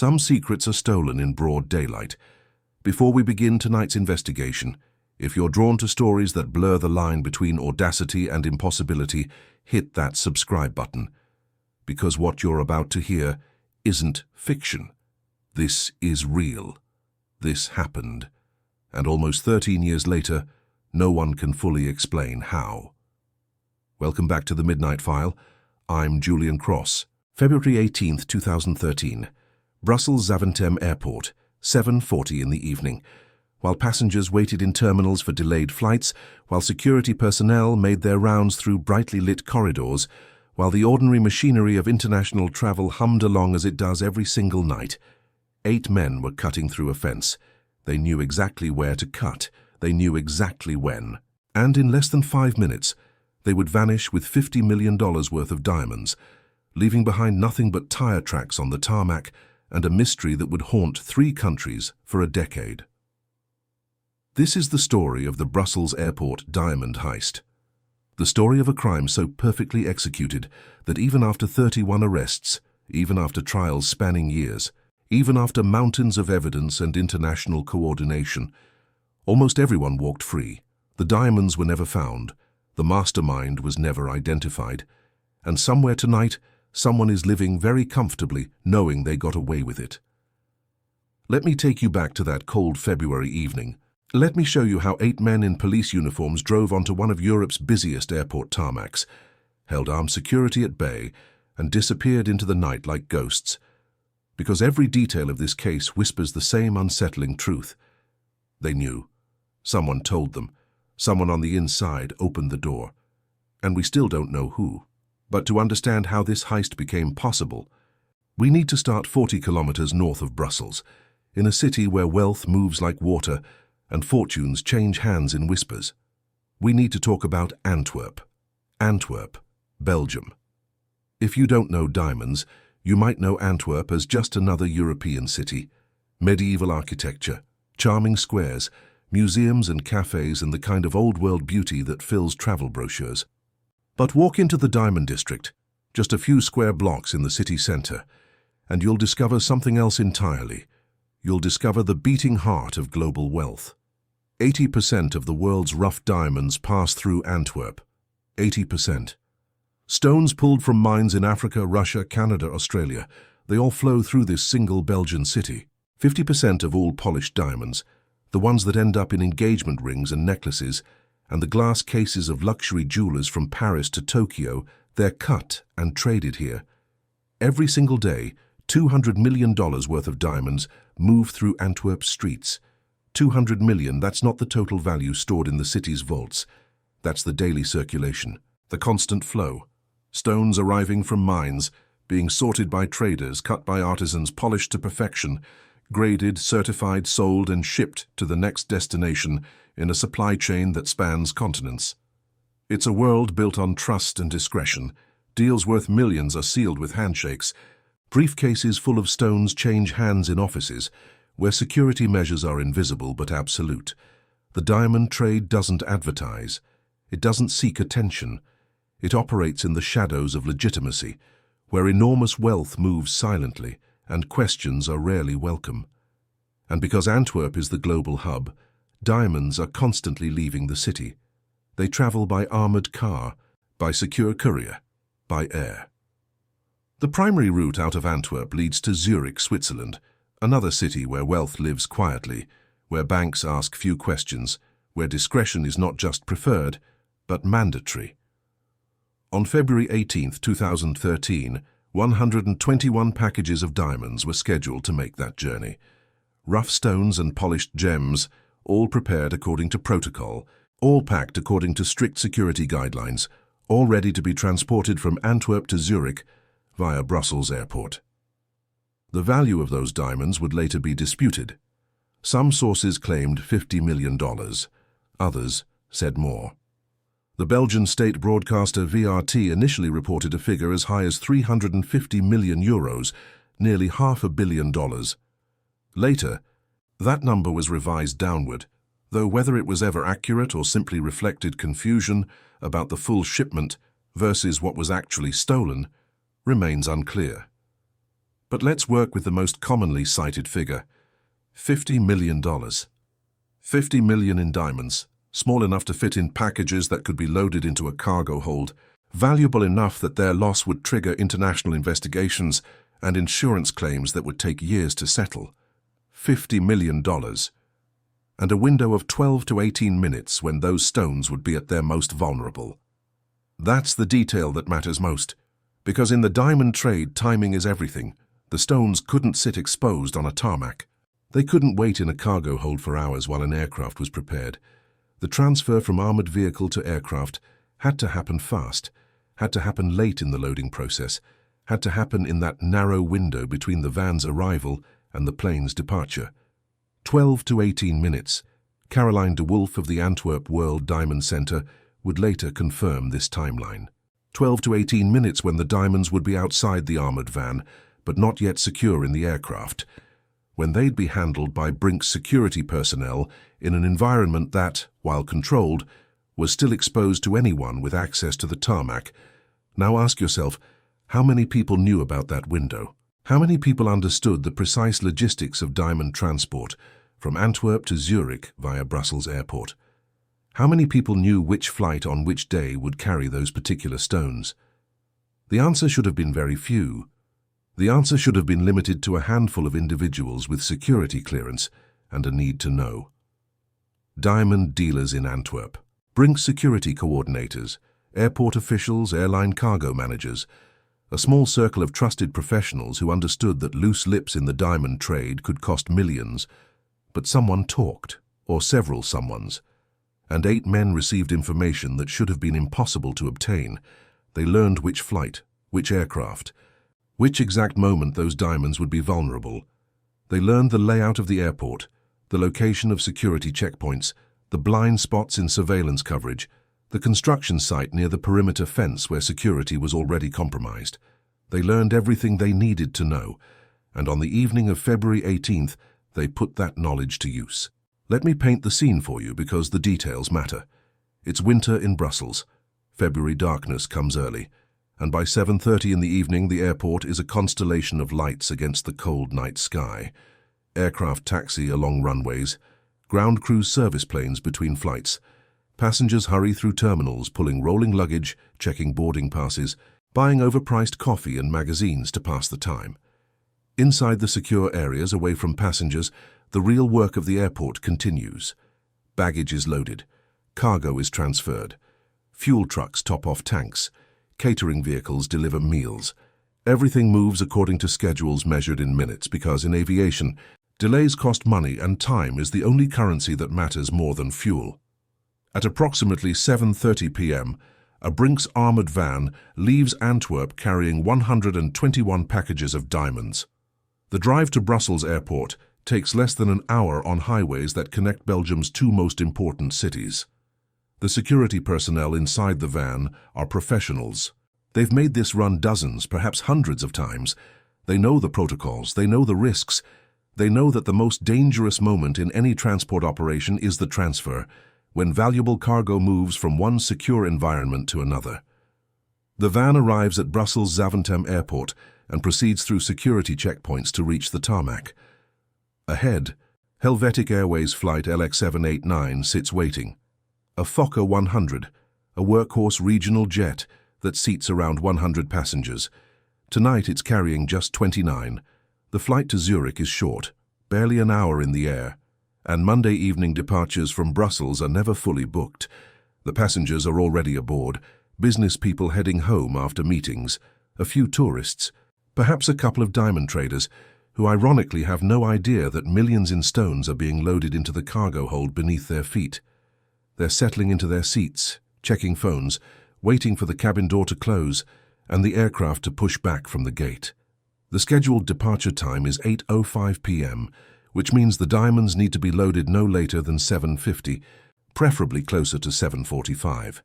Some secrets are stolen in broad daylight. Before we begin tonight's investigation, if you're drawn to stories that blur the line between audacity and impossibility, hit that subscribe button. Because what you're about to hear isn't fiction. This is real. This happened. And almost 13 years later, no one can fully explain how. Welcome back to the Midnight File. I'm Julian Cross. February 18th, 2013. Brussels Zaventem Airport, 7:40 in the evening. While passengers waited in terminals for delayed flights, while security personnel made their rounds through brightly lit corridors, while the ordinary machinery of international travel hummed along as it does every single night, 8 men were cutting through a fence. They knew exactly where to cut. They knew exactly when. And in less than 5 minutes, they would vanish with $50 million worth of diamonds, leaving behind nothing but tire tracks on the tarmac and a mystery that would haunt 3 countries for a decade. This is the story of the Brussels Airport diamond heist. The story of a crime so perfectly executed that even after 31 arrests, even after trials spanning years, even after mountains of evidence and international coordination, almost everyone walked free. The diamonds were never found, the mastermind was never identified, and somewhere tonight, someone is living very comfortably knowing they got away with it. Let me take you back to that cold February evening. Let me show you how 8 men in police uniforms drove onto one of Europe's busiest airport tarmacs, held armed security at bay, and disappeared into the night like ghosts. Because every detail of this case whispers the same unsettling truth. They knew. Someone told them. Someone on the inside opened the door. And we still don't know who. But to understand how this heist became possible, we need to start 40 kilometers north of Brussels, in a city where wealth moves like water and fortunes change hands in whispers. We need to talk about Antwerp. Antwerp, Belgium. If you don't know diamonds, you might know Antwerp as just another European city. Medieval architecture, charming squares, museums and cafes, and the kind of old-world beauty that fills travel brochures. But walk into the Diamond District, just a few square blocks in the city center, and you'll discover something else entirely. You'll discover the beating heart of global wealth. 80% of the world's rough diamonds pass through Antwerp. 80%. Stones pulled from mines in Africa, Russia, Canada, Australia, they all flow through this single Belgian city. 50% of all polished diamonds, the ones that end up in engagement rings and necklaces, and the glass cases of luxury jewelers from Paris to Tokyo, they're cut and traded here. Every single day, $200 million worth of diamonds move through Antwerp's streets. 200 million, that's not the total value stored in the city's vaults. That's the daily circulation, the constant flow. Stones arriving from mines, being sorted by traders, cut by artisans, polished to perfection, graded, certified, sold, and shipped to the next destination in a supply chain that spans continents. It's a world built on trust and discretion. Deals worth millions are sealed with handshakes. Briefcases full of stones change hands in offices, where security measures are invisible but absolute. The diamond trade doesn't advertise. It doesn't seek attention. It operates in the shadows of legitimacy, where enormous wealth moves silently and questions are rarely welcome. And because Antwerp is the global hub, diamonds are constantly leaving the city. They travel by armored car, by secure courier, by air. The primary route out of Antwerp leads to Zurich, Switzerland, another city where wealth lives quietly, where banks ask few questions, where discretion is not just preferred, but mandatory. On February 18, 2013, 121 packages of diamonds were scheduled to make that journey. Rough stones and polished gems, all prepared according to protocol, all packed according to strict security guidelines, all ready to be transported from Antwerp to Zurich via Brussels Airport. The value of those diamonds would later be disputed. Some sources claimed $50 million. Others said more. The Belgian state broadcaster VRT initially reported a figure as high as €350 million, nearly $500 million. Later, that number was revised downward, though whether it was ever accurate or simply reflected confusion about the full shipment versus what was actually stolen remains unclear. But let's work with the most commonly cited figure, $50 million. $50 million in diamonds, small enough to fit in packages that could be loaded into a cargo hold, valuable enough that their loss would trigger international investigations and insurance claims that would take years to settle. $50 million. And a window of 12 to 18 minutes when those stones would be at their most vulnerable. That's the detail that matters most, because in the diamond trade, timing is everything. The stones couldn't sit exposed on a tarmac. They couldn't wait in a cargo hold for hours while an aircraft was prepared. The transfer from armored vehicle to aircraft had to happen fast, had to happen late in the loading process, had to happen in that narrow window between the van's arrival and the plane's departure. 12 to 18 minutes. Caroline de Wolf of the Antwerp World Diamond Center would later confirm this timeline. 12 to 18 minutes when the diamonds would be outside the armored van, but not yet secure in the aircraft, when they'd be handled by Brink's security personnel in an environment that, while controlled, was still exposed to anyone with access to the tarmac. Now ask yourself, how many people knew about that window? How many people understood the precise logistics of diamond transport from Antwerp to Zurich via Brussels airport? How many people knew which flight on which day would carry those particular stones? The answer should have been very few. The answer should have been limited to a handful of individuals with security clearance and a need to know. Diamond dealers in Antwerp, Brink's security coordinators, airport officials, airline cargo managers, a small circle of trusted professionals who understood that loose lips in the diamond trade could cost millions. But someone talked, or several someones, and 8 men received information that should have been impossible to obtain. They learned which flight, which aircraft, which exact moment those diamonds would be vulnerable. They learned the layout of the airport, the location of security checkpoints, the blind spots in surveillance coverage, the construction site near the perimeter fence where security was already compromised. They learned everything they needed to know, and on the evening of February 18th, they put that knowledge to use. Let me paint the scene for you because the details matter. It's winter in Brussels. February darkness comes early, and by 7:30 in the evening the airport is a constellation of lights against the cold night sky. Aircraft taxi along runways, ground crew service planes between flights. Passengers hurry through terminals pulling rolling luggage, checking boarding passes, buying overpriced coffee and magazines to pass the time. Inside the secure areas away from passengers, the real work of the airport continues. Baggage is loaded, cargo is transferred, fuel trucks top off tanks, catering vehicles deliver meals. Everything moves according to schedules measured in minutes because in aviation, delays cost money and time is the only currency that matters more than fuel. At approximately 7:30 p.m., a Brink's armored van leaves Antwerp carrying 121 packages of diamonds. The drive to Brussels airport takes less than an hour on highways that connect Belgium's 2 most important cities. The security personnel inside the van are professionals. They've made this run dozens, perhaps hundreds of times. They know the protocols, they know the risks. They know that the most dangerous moment in any transport operation is the transfer, when valuable cargo moves from one secure environment to another. The van arrives at Brussels Zaventem Airport and proceeds through security checkpoints to reach the tarmac. Ahead, Helvetic Airways flight LX789 sits waiting. A Fokker 100, a workhorse regional jet that seats around 100 passengers. Tonight it's carrying just 29. The flight to Zurich is short, barely an hour in the air, and Monday evening departures from Brussels are never fully booked. The passengers are already aboard, business people heading home after meetings, a few tourists, perhaps a couple of diamond traders, who ironically have no idea that millions in stones are being loaded into the cargo hold beneath their feet. They're settling into their seats, checking phones, waiting for the cabin door to close and the aircraft to push back from the gate. The scheduled departure time is 8:05 p.m., which means the diamonds need to be loaded no later than 7:50, preferably closer to 7:45.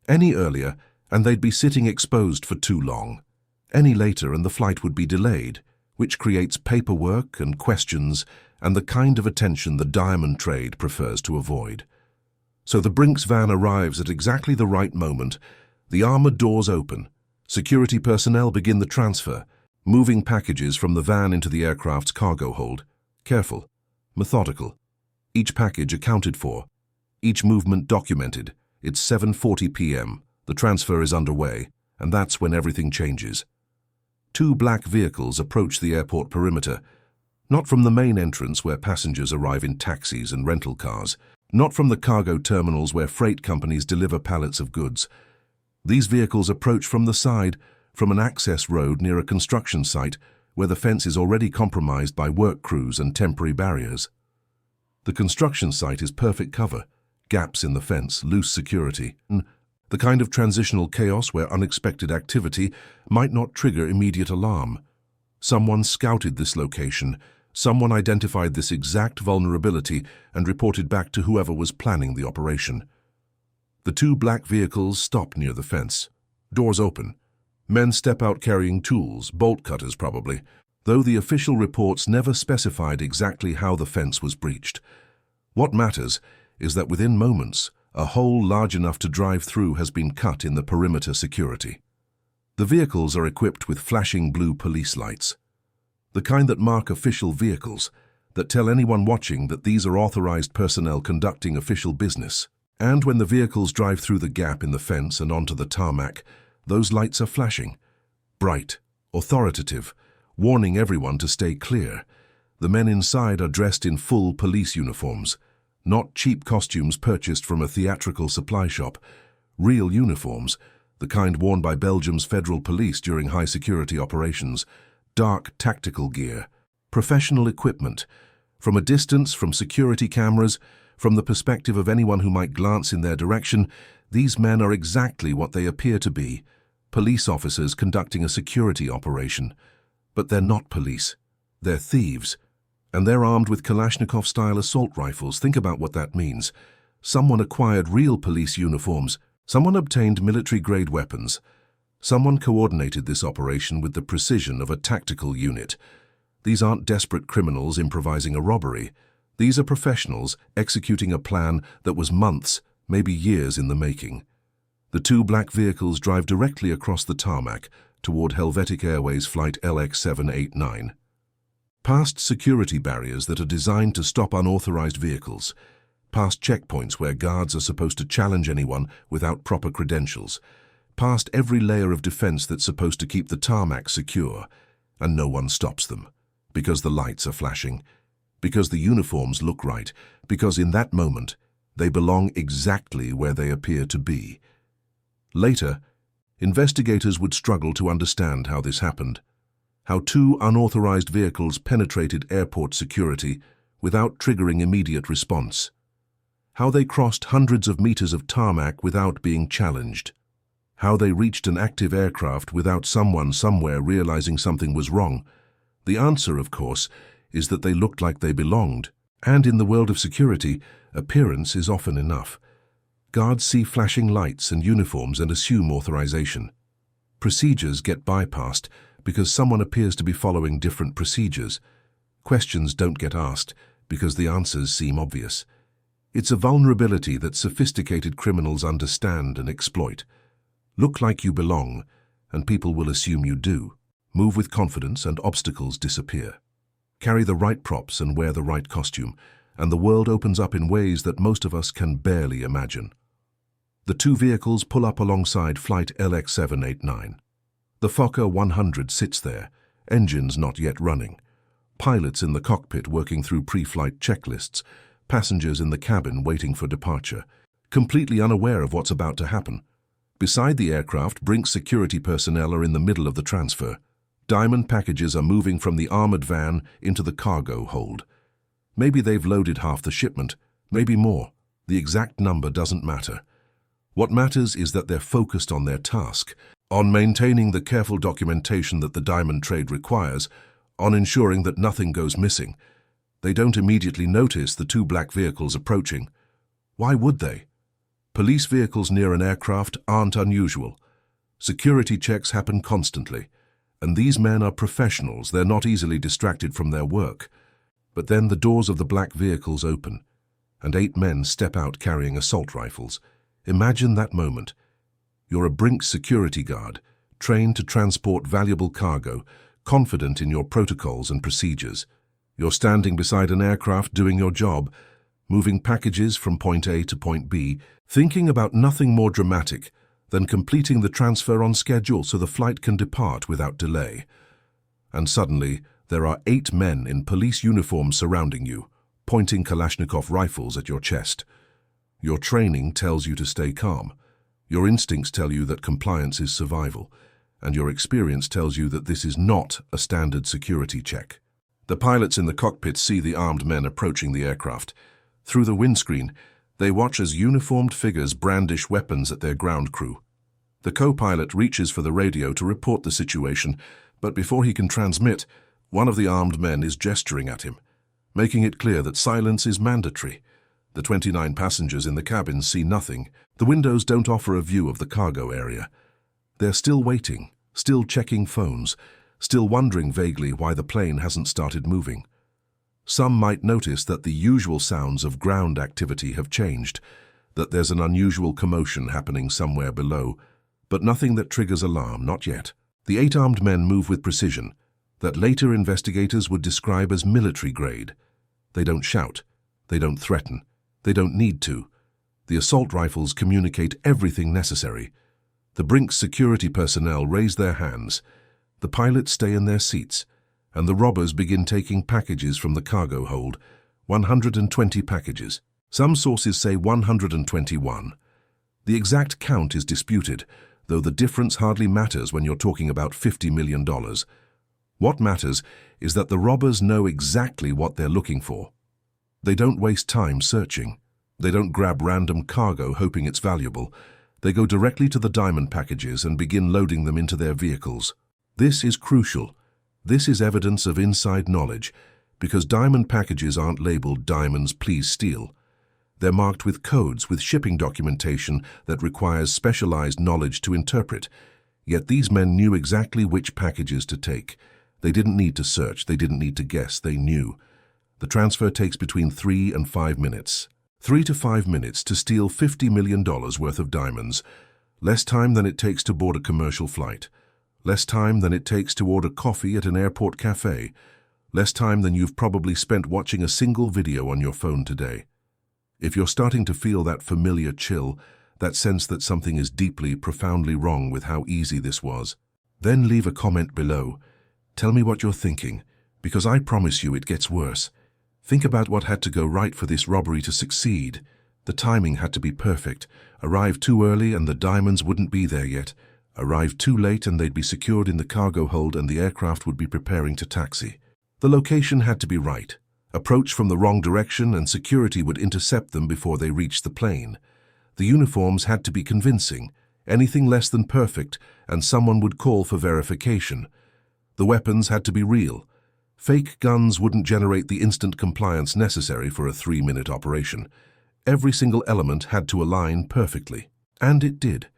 Any earlier, and they'd be sitting exposed for too long. Any later, and the flight would be delayed, which creates paperwork and questions and the kind of attention the diamond trade prefers to avoid. So the Brink's van arrives at exactly the right moment. The armored doors open. Security personnel begin the transfer. moving packages from the van into the aircraft's cargo hold. Careful, methodical. Each package accounted for, each movement documented. It's 7:40 p.m. The transfer is underway, and that's when everything changes. Two black vehicles approach the airport perimeter, not from the main entrance where passengers arrive in taxis and rental cars, not from the cargo terminals where freight companies deliver pallets of goods. These vehicles approach from the side, from an access road near a construction site where the fence is already compromised by work crews and temporary barriers. The construction site is perfect cover, gaps in the fence, loose security, the kind of transitional chaos where unexpected activity might not trigger immediate alarm. Someone scouted this location, someone identified this exact vulnerability and reported back to whoever was planning the operation. The two black vehicles stop near the fence. Doors open. Men step out carrying tools, bolt cutters probably, though the official reports never specified exactly how the fence was breached. What matters is that within moments, a hole large enough to drive through has been cut in the perimeter security. The vehicles are equipped with flashing blue police lights, the kind that mark official vehicles, that tell anyone watching that these are authorized personnel conducting official business. And when the vehicles drive through the gap in the fence and onto the tarmac, those lights are flashing, bright, authoritative, warning everyone to stay clear. The men inside are dressed in full police uniforms, not cheap costumes purchased from a theatrical supply shop, real uniforms, the kind worn by Belgium's federal police during high-security operations, dark tactical gear, professional equipment. From a distance, from security cameras, from the perspective of anyone who might glance in their direction, these men are exactly what they appear to be, police officers conducting a security operation. But they're not police. They're thieves. And they're armed with Kalashnikov-style assault rifles. Think about what that means. Someone acquired real police uniforms. Someone obtained military-grade weapons. Someone coordinated this operation with the precision of a tactical unit. These aren't desperate criminals improvising a robbery. These are professionals executing a plan that was months, maybe years in the making. The two black vehicles drive directly across the tarmac toward Helvetic Airways Flight LX789. Past security barriers that are designed to stop unauthorized vehicles, past checkpoints where guards are supposed to challenge anyone without proper credentials, past every layer of defense that's supposed to keep the tarmac secure, and no one stops them, because the lights are flashing, because the uniforms look right, because in that moment they belong exactly where they appear to be. Later, investigators would struggle to understand how this happened, how two unauthorized vehicles penetrated airport security without triggering immediate response, how they crossed hundreds of meters of tarmac without being challenged, how they reached an active aircraft without someone somewhere realizing something was wrong. The answer, of course, is that they looked like they belonged, and in the world of security, appearance is often enough. Guards see flashing lights and uniforms and assume authorization. Procedures get bypassed because someone appears to be following different procedures. Questions don't get asked because the answers seem obvious. It's a vulnerability that sophisticated criminals understand and exploit. Look like you belong, and people will assume you do. Move with confidence and obstacles disappear. Carry the right props and wear the right costume, and the world opens up in ways that most of us can barely imagine. The two vehicles pull up alongside Flight LX789. The Fokker 100 sits there, engines not yet running. Pilots in the cockpit working through pre-flight checklists, passengers in the cabin waiting for departure, completely unaware of what's about to happen. Beside the aircraft, Brink's security personnel are in the middle of the transfer. Diamond packages are moving from the armored van into the cargo hold. Maybe they've loaded half the shipment, maybe more. The exact number doesn't matter. What matters is that they're focused on their task, on maintaining the careful documentation that the diamond trade requires, on ensuring that nothing goes missing. They don't immediately notice the two black vehicles approaching. Why would they? Police vehicles near an aircraft aren't unusual. Security checks happen constantly, and these men are professionals. They're not easily distracted from their work. But then the doors of the black vehicles open, and 8 men step out carrying assault rifles. Imagine that moment. You're a Brinks security guard, trained to transport valuable cargo, confident in your protocols and procedures. You're standing beside an aircraft doing your job, moving packages from point A to point B, thinking about nothing more dramatic than completing the transfer on schedule so the flight can depart without delay. And suddenly, there are 8 men in police uniforms surrounding you, pointing Kalashnikov rifles at your chest. Your training tells you to stay calm. Your instincts tell you that compliance is survival, and your experience tells you that this is not a standard security check. The pilots in the cockpit see the armed men approaching the aircraft. Through the windscreen, they watch as uniformed figures brandish weapons at their ground crew. The co-pilot reaches for the radio to report the situation, but before he can transmit, one of the armed men is gesturing at him, making it clear that silence is mandatory. The 29 passengers in the cabin see nothing. The windows don't offer a view of the cargo area. They're still waiting, still checking phones, still wondering vaguely why the plane hasn't started moving. Some might notice that the usual sounds of ground activity have changed, that there's an unusual commotion happening somewhere below, but nothing that triggers alarm, not yet. The 8 armed men move with precision, that later investigators would describe as military grade. They don't shout, they don't threaten, they don't need to. The assault rifles communicate everything necessary. The Brink's security personnel raise their hands. The pilots stay in their seats, and the robbers begin taking packages from the cargo hold, 120 packages. Some sources say 121. The exact count is disputed, though the difference hardly matters when you're talking about $50 million. What matters is that the robbers know exactly what they're looking for. They don't waste time searching. They don't grab random cargo hoping it's valuable. They go directly to the diamond packages and begin loading them into their vehicles. This is crucial. This is evidence of inside knowledge, because diamond packages aren't labeled "Diamonds, please steal." They're marked with codes, with shipping documentation that requires specialized knowledge to interpret. Yet these men knew exactly which packages to take. They didn't need to search, they didn't need to guess, they knew. The transfer takes between 3 and 5 minutes. 3 to 5 minutes to steal $50 million worth of diamonds. Less time than it takes to board a commercial flight. Less time than it takes to order coffee at an airport cafe. Less time than you've probably spent watching a single video on your phone today. If you're starting to feel that familiar chill, that sense that something is deeply, profoundly wrong with how easy this was, then leave a comment below. Tell me what you're thinking, because I promise you it gets worse. Think about what had to go right for this robbery to succeed. The timing had to be perfect. Arrive too early and the diamonds wouldn't be there yet. Arrive too late and they'd be secured in the cargo hold and the aircraft would be preparing to taxi. The location had to be right. Approach from the wrong direction and security would intercept them before they reached the plane. The uniforms had to be convincing. Anything less than perfect and someone would call for verification. The weapons had to be real. Fake guns wouldn't generate the instant compliance necessary for a 3-minute operation. Every single element had to align perfectly. And it did.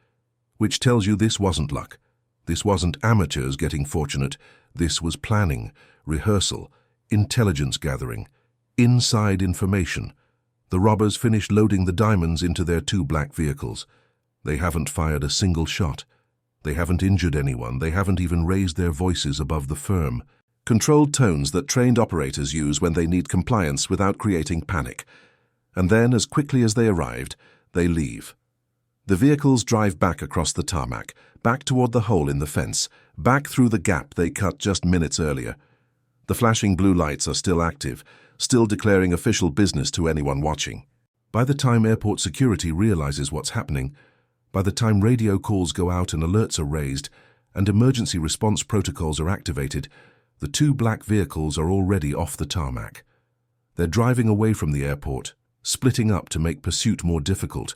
Which tells you this wasn't luck. This wasn't amateurs getting fortunate. This was planning, rehearsal, intelligence gathering, inside information. The robbers finished loading the diamonds into their 2 black vehicles. They haven't fired a single shot. They haven't injured anyone. They haven't even raised their voices above the firm. Controlled tones that trained operators use when they need compliance without creating panic. And then, as quickly as they arrived, they leave. The vehicles drive back across the tarmac, back toward the hole in the fence, back through the gap they cut just minutes earlier. The flashing blue lights are still active, still declaring official business to anyone watching. By the time airport security realizes what's happening, by the time radio calls go out and alerts are raised, and emergency response protocols are activated, the 2 black vehicles are already off the tarmac. They're driving away from the airport, splitting up to make pursuit more difficult,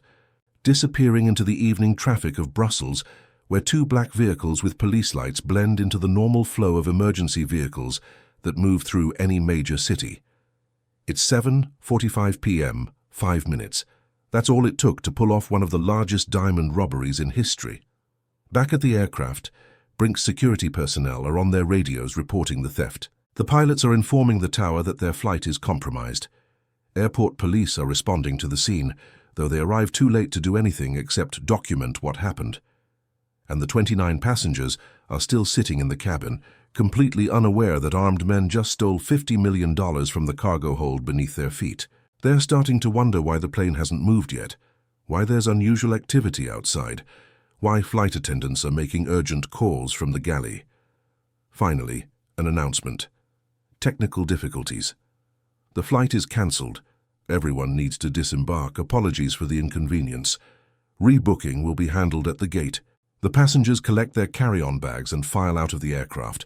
disappearing into the evening traffic of Brussels, where 2 black vehicles with police lights blend into the normal flow of emergency vehicles that move through any major city. It's 7:45 p.m., 5 minutes. That's all it took to pull off one of the largest diamond robberies in history. Back at the aircraft, Brink's security personnel are on their radios reporting the theft. The pilots are informing the tower that their flight is compromised. Airport police are responding to the scene, though they arrive too late to do anything except document what happened. And the 29 passengers are still sitting in the cabin, completely unaware that armed men just stole $50 million from the cargo hold beneath their feet. They're starting to wonder why the plane hasn't moved yet, why there's unusual activity outside, why flight attendants are making urgent calls from the galley. Finally, an announcement. Technical difficulties. The flight is cancelled. Everyone needs to disembark. Apologies for the inconvenience. Rebooking will be handled at the gate. The passengers collect their carry-on bags and file out of the aircraft,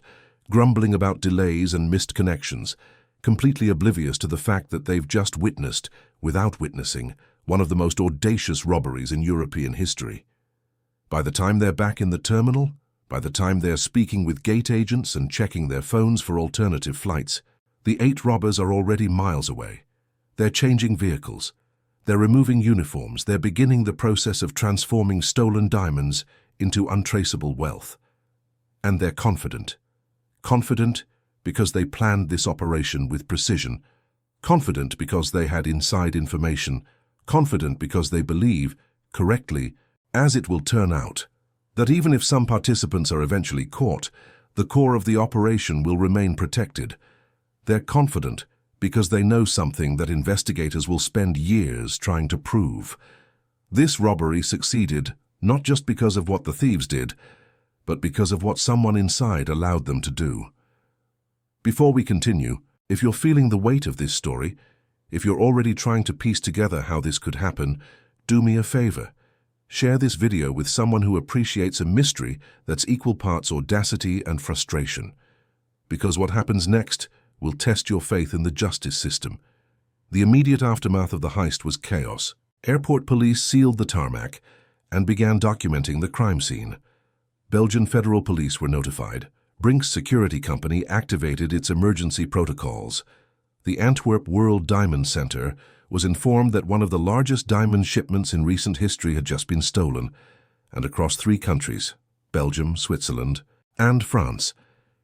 grumbling about delays and missed connections, completely oblivious to the fact that they've just witnessed, without witnessing, one of the most audacious robberies in European history. By the time they're back in the terminal, by the time they're speaking with gate agents and checking their phones for alternative flights, the 8 robbers are already miles away. They're changing vehicles. They're removing uniforms. They're beginning the process of transforming stolen diamonds into untraceable wealth. And they're confident. Confident because they planned this operation with precision. Confident because they had inside information. Confident because they believe, correctly, as it will turn out, that even if some participants are eventually caught, the core of the operation will remain protected. They're confident because they know something that investigators will spend years trying to prove. This robbery succeeded not just because of what the thieves did, but because of what someone inside allowed them to do. Before we continue, if you're feeling the weight of this story, if you're already trying to piece together how this could happen, do me a favor. Share this video with someone who appreciates a mystery that's equal parts audacity and frustration. Because what happens next will test your faith in the justice system. The immediate aftermath of the heist was chaos. Airport police sealed the tarmac and began documenting the crime scene. Belgian federal police were notified. Brink's security company activated its emergency protocols. The Antwerp World Diamond Center was informed that one of the largest diamond shipments in recent history had just been stolen, and across 3 countries, Belgium, Switzerland, and France,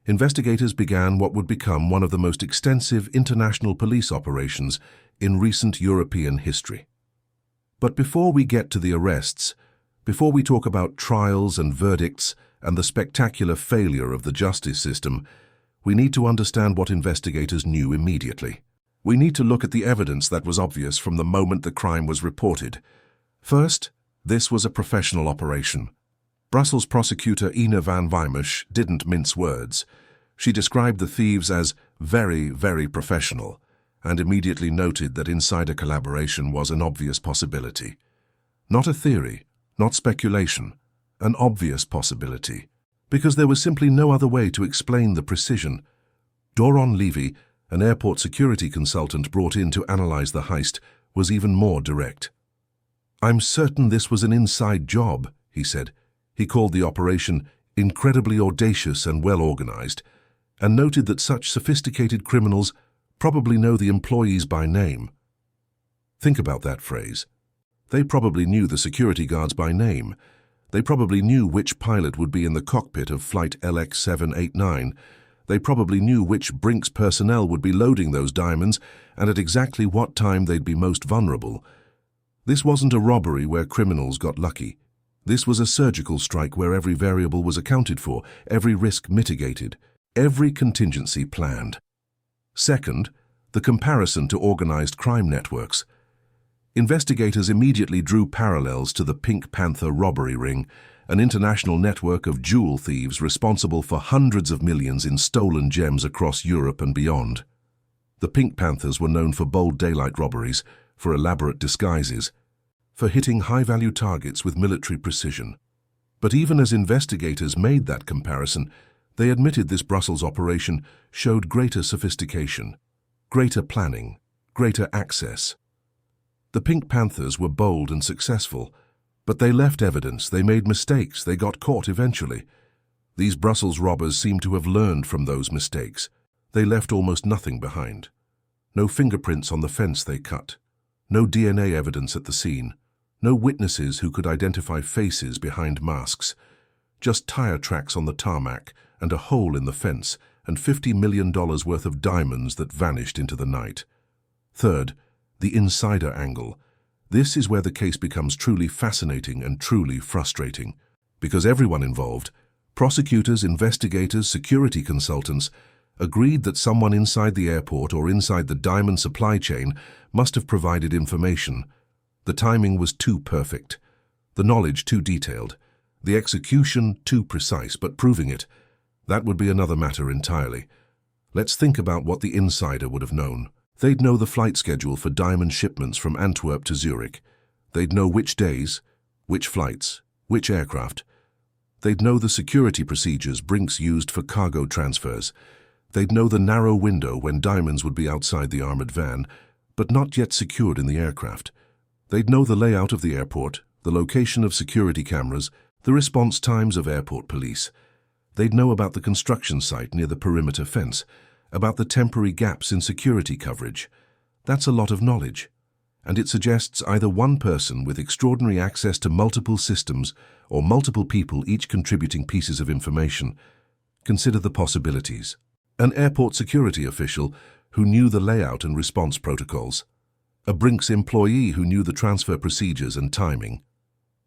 investigators began what would become one of the most extensive international police operations in recent European history. But before we get to the arrests, before we talk about trials and verdicts and the spectacular failure of the justice system, we need to understand what investigators knew immediately. We need to look at the evidence that was obvious from the moment the crime was reported. First, this was a professional operation. Brussels prosecutor Ina van Weimusch didn't mince words. She described the thieves as very, very professional and immediately noted that insider collaboration was an obvious possibility. Not a theory, not speculation, an obvious possibility, because there was simply no other way to explain the precision. Doron Levy, an airport security consultant brought in to analyze the heist, was even more direct. "I'm certain this was an inside job," he said. He called the operation incredibly audacious and well-organized, and noted that such sophisticated criminals probably know the employees by name. Think about that phrase. They probably knew the security guards by name. They probably knew which pilot would be in the cockpit of flight LX789. They probably knew which Brink's personnel would be loading those diamonds and at exactly what time they'd be most vulnerable. This wasn't a robbery where criminals got lucky. This was a surgical strike where every variable was accounted for, every risk mitigated, every contingency planned. Second, the comparison to organized crime networks. Investigators immediately drew parallels to the Pink Panther robbery ring, an international network of jewel thieves responsible for hundreds of millions in stolen gems across Europe and beyond. The Pink Panthers were known for bold daylight robberies, for elaborate disguises, for hitting high-value targets with military precision. But even as investigators made that comparison, they admitted this Brussels operation showed greater sophistication, greater planning, greater access. The Pink Panthers were bold and successful, but they left evidence, they made mistakes, they got caught eventually. These Brussels robbers seem to have learned from those mistakes. They left almost nothing behind. No fingerprints on the fence they cut. No DNA evidence at the scene. No witnesses who could identify faces behind masks. Just tire tracks on the tarmac and a hole in the fence and $50 million worth of diamonds that vanished into the night. Third, the insider angle. This is where the case becomes truly fascinating and truly frustrating, because everyone involved, Prosecutors, investigators, security consultants agreed that someone inside the airport or inside the diamond supply chain must have provided information. The timing was too perfect, the knowledge too detailed, the execution too precise, but proving it, that would be another matter entirely. Let's think about what the insider would have known. They'd know the flight schedule for diamond shipments from Antwerp to Zurich. They'd know which days, which flights, which aircraft. They'd know the security procedures Brinks used for cargo transfers. They'd know the narrow window when diamonds would be outside the armored van, but not yet secured in the aircraft. They'd know the layout of the airport, the location of security cameras, the response times of airport police. They'd know about the construction site near the perimeter fence, about the temporary gaps in security coverage. That's a lot of knowledge, and it suggests either one person with extraordinary access to multiple systems or multiple people each contributing pieces of information. Consider the possibilities. An airport security official who knew the layout and response protocols. A Brinks employee who knew the transfer procedures and timing.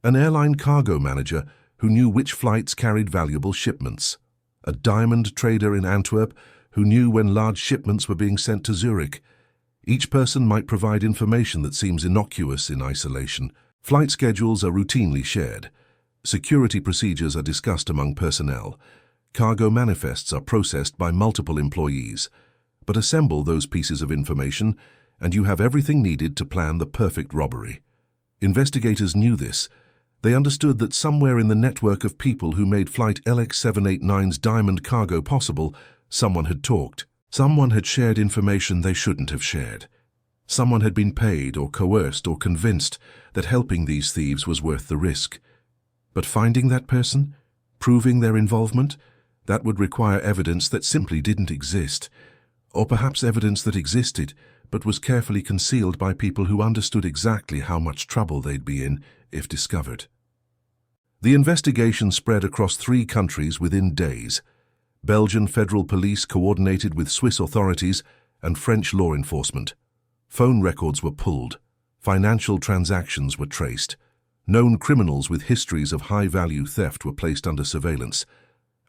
An airline cargo manager who knew which flights carried valuable shipments. A diamond trader in Antwerp who knew when large shipments were being sent to Zurich. Each person might provide information that seems innocuous in isolation. Flight schedules are routinely shared. Security procedures are discussed among personnel. Cargo manifests are processed by multiple employees. But assemble those pieces of information, and you have everything needed to plan the perfect robbery. Investigators knew this. They understood that somewhere in the network of people who made Flight LX789's diamond cargo possible, someone had talked. Someone had shared information they shouldn't have shared. Someone had been paid or coerced or convinced that helping these thieves was worth the risk. But finding that person, proving their involvement, that would require evidence that simply didn't exist, or perhaps evidence that existed but was carefully concealed by people who understood exactly how much trouble they'd be in if discovered. The investigation spread across 3 countries within days. Belgian federal police coordinated with Swiss authorities and French law enforcement. Phone records were pulled. Financial transactions were traced. Known criminals with histories of high-value theft were placed under surveillance.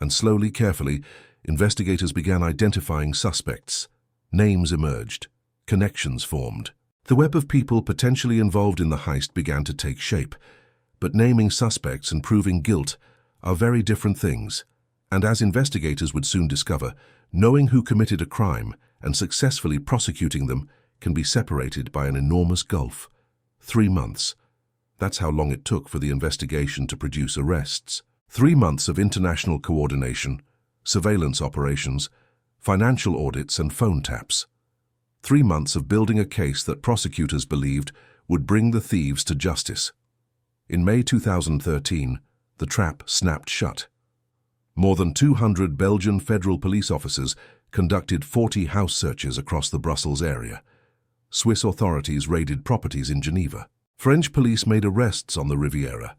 And slowly, carefully, investigators began identifying suspects. Names emerged. Connections formed. The web of people potentially involved in the heist began to take shape. But naming suspects and proving guilt are very different things. And as investigators would soon discover, knowing who committed a crime and successfully prosecuting them can be separated by an enormous gulf. 3 months. That's how long it took for the investigation to produce arrests. 3 months of international coordination, surveillance operations, financial audits and phone taps. 3 months of building a case that prosecutors believed would bring the thieves to justice. In May 2013, the trap snapped shut. More than 200 Belgian federal police officers conducted 40 house searches across the Brussels area. Swiss authorities raided properties in Geneva. French police made arrests on the Riviera.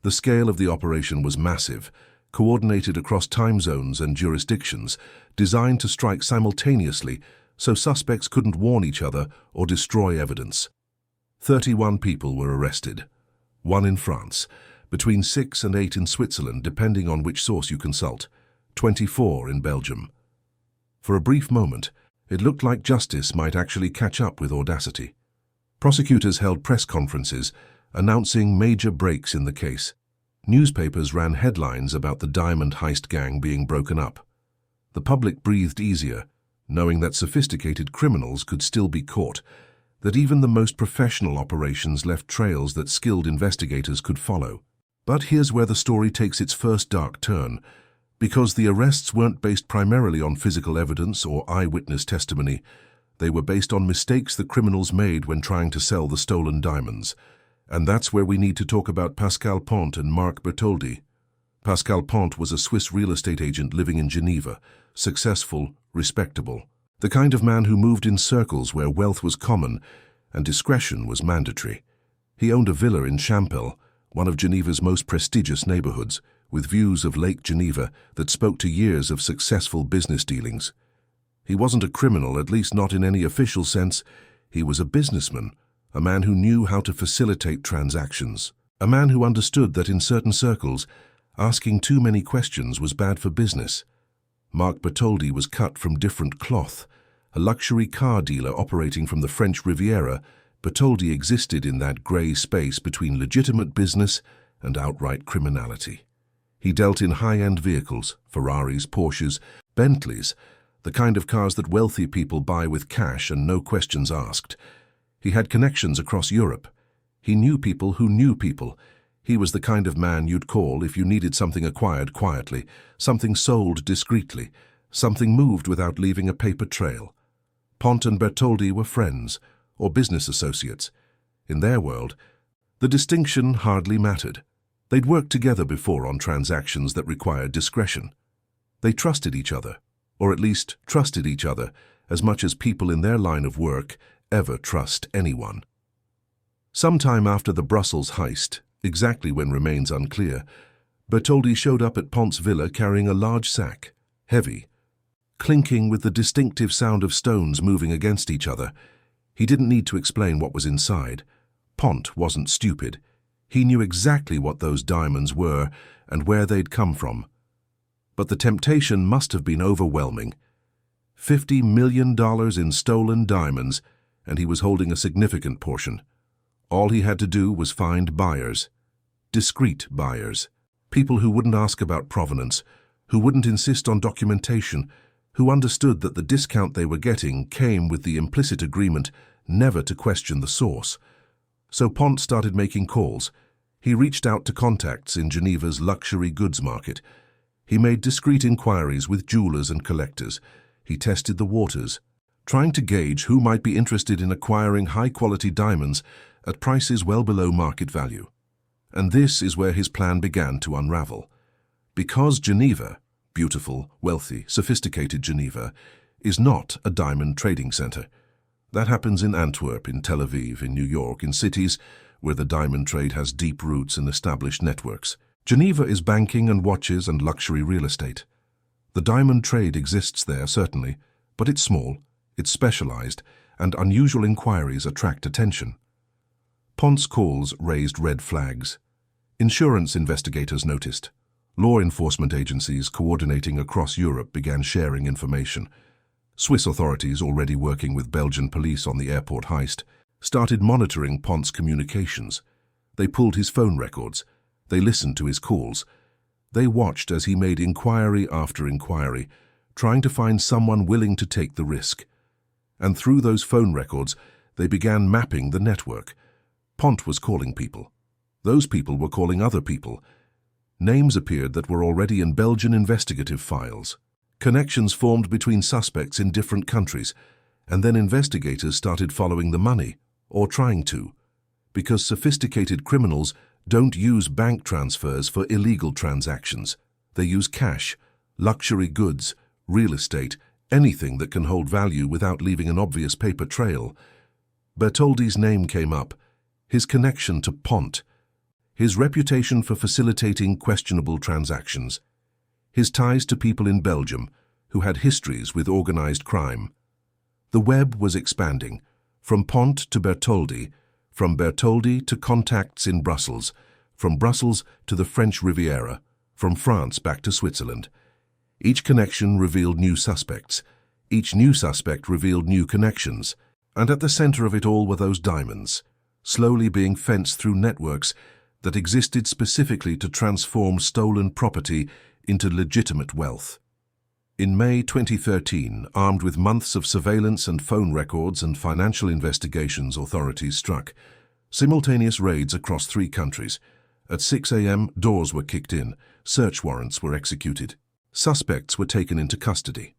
The scale of the operation was massive, coordinated across time zones and jurisdictions, designed to strike simultaneously so suspects couldn't warn each other or destroy evidence. 31 people were arrested. 1 in France, between 6 and 8 in Switzerland, depending on which source you consult, 24 in Belgium. For a brief moment, it looked like justice might actually catch up with audacity. Prosecutors held press conferences, announcing major breaks in the case. Newspapers ran headlines about the diamond heist gang being broken up. The public breathed easier, knowing that sophisticated criminals could still be caught, that even the most professional operations left trails that skilled investigators could follow. But here's where the story takes its first dark turn. Because the arrests weren't based primarily on physical evidence or eyewitness testimony, they were based on mistakes the criminals made when trying to sell the stolen diamonds. And that's where we need to talk about Pascal Pont and Marc Bertoldi. Pascal Pont was a Swiss real estate agent living in Geneva, successful, respectable. The kind of man who moved in circles where wealth was common and discretion was mandatory. He owned a villa in Champel, one of Geneva's most prestigious neighborhoods, with views of Lake Geneva that spoke to years of successful business dealings. He wasn't a criminal, at least not in any official sense. He was a businessman, a man who knew how to facilitate transactions, a man who understood that in certain circles, Asking too many questions was bad for business. Marc Bertoldi was cut from different cloth. A luxury car dealer operating from the French Riviera, Bertoldi existed in that grey space between legitimate business and outright criminality. He dealt in high-end vehicles, Ferraris, Porsches, Bentleys, the kind of cars that wealthy people buy with cash and no questions asked. He had connections across Europe. He knew people who knew people. He was the kind of man you'd call if you needed something acquired quietly, something sold discreetly, something moved without leaving a paper trail. Pont and Bertoldi were friends, or business associates. In their world, the distinction hardly mattered. They'd worked together before on transactions that required discretion. They trusted each other, or at least trusted each other as much as people in their line of work ever trust anyone. Sometime after the Brussels heist, exactly when remains unclear, Bertoldi showed up at Pont's villa carrying a large sack, heavy, clinking with the distinctive sound of stones moving against each other. He didn't need to explain what was inside. Pont wasn't stupid. He knew exactly what those diamonds were and where they'd come from. But the temptation must have been overwhelming. $50 million in stolen diamonds, and he was holding a significant portion. All he had to do was find buyers. Discreet buyers. People who wouldn't ask about provenance, who wouldn't insist on documentation, who understood that the discount they were getting came with the implicit agreement never to question the source. So Pont started making calls. He reached out to contacts in Geneva's luxury goods market. He made discreet inquiries with jewelers and collectors. He tested the waters, trying to gauge who might be interested in acquiring high-quality diamonds at prices well below market value. And this is where his plan began to unravel. Because Geneva, beautiful, wealthy, sophisticated Geneva, is not a diamond trading center. That happens in Antwerp, in Tel Aviv, in New York, in cities where the diamond trade has deep roots and established networks. Geneva is banking and watches and luxury real estate. The diamond trade exists there, certainly, but it's small, it's specialized, and unusual inquiries attract attention. Pont's calls raised red flags. Insurance investigators noticed. Law enforcement agencies coordinating across Europe began sharing information. Swiss authorities, already working with Belgian police on the airport heist, started monitoring Pont's communications. They pulled his phone records. They listened to his calls. They watched as he made inquiry after inquiry, trying to find someone willing to take the risk. And through those phone records, they began mapping the network. Pont was calling people. Those people were calling other people. Names appeared that were already in Belgian investigative files. Connections formed between suspects in different countries, and then investigators started following the money, or trying to, because sophisticated criminals don't use bank transfers for illegal transactions. They use cash, luxury goods, real estate, anything that can hold value without leaving an obvious paper trail. Bertoldi's name came up, his connection to Pont, his reputation for facilitating questionable transactions, his ties to people in Belgium who had histories with organized crime. The web was expanding, from Pont to Bertoldi, from Bertoldi to contacts in Brussels, from Brussels to the French Riviera, from France back to Switzerland. Each connection revealed new suspects. Each new suspect revealed new connections. And at the center of it all were those diamonds, slowly being fenced through networks that existed specifically to transform stolen property into legitimate wealth. In May 2013, armed with months of surveillance and phone records and financial investigations, authorities struck simultaneous raids across 3 countries. At 6 a.m., doors were kicked in, search warrants were executed. Suspects were taken into custody.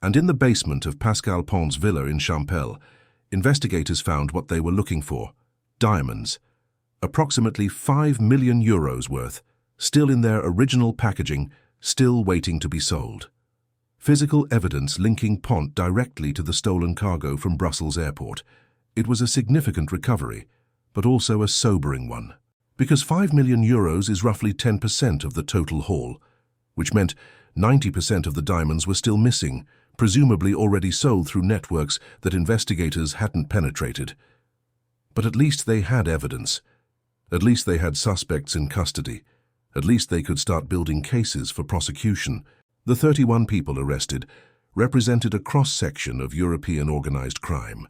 And in the basement of Pascal Pont's villa in Champel, investigators found what they were looking for: diamonds. Approximately €5 million worth, still in their original packaging, still waiting to be sold. Physical evidence linking Pont directly to the stolen cargo from Brussels airport. It was a significant recovery, but also a sobering one. Because €5 million is roughly 10% of the total haul, which meant 90% of the diamonds were still missing, presumably already sold through networks that investigators hadn't penetrated. But at least they had evidence. At least they had suspects in custody. At least they could start building cases for prosecution. The 31 people arrested represented a cross-section of European organized crime.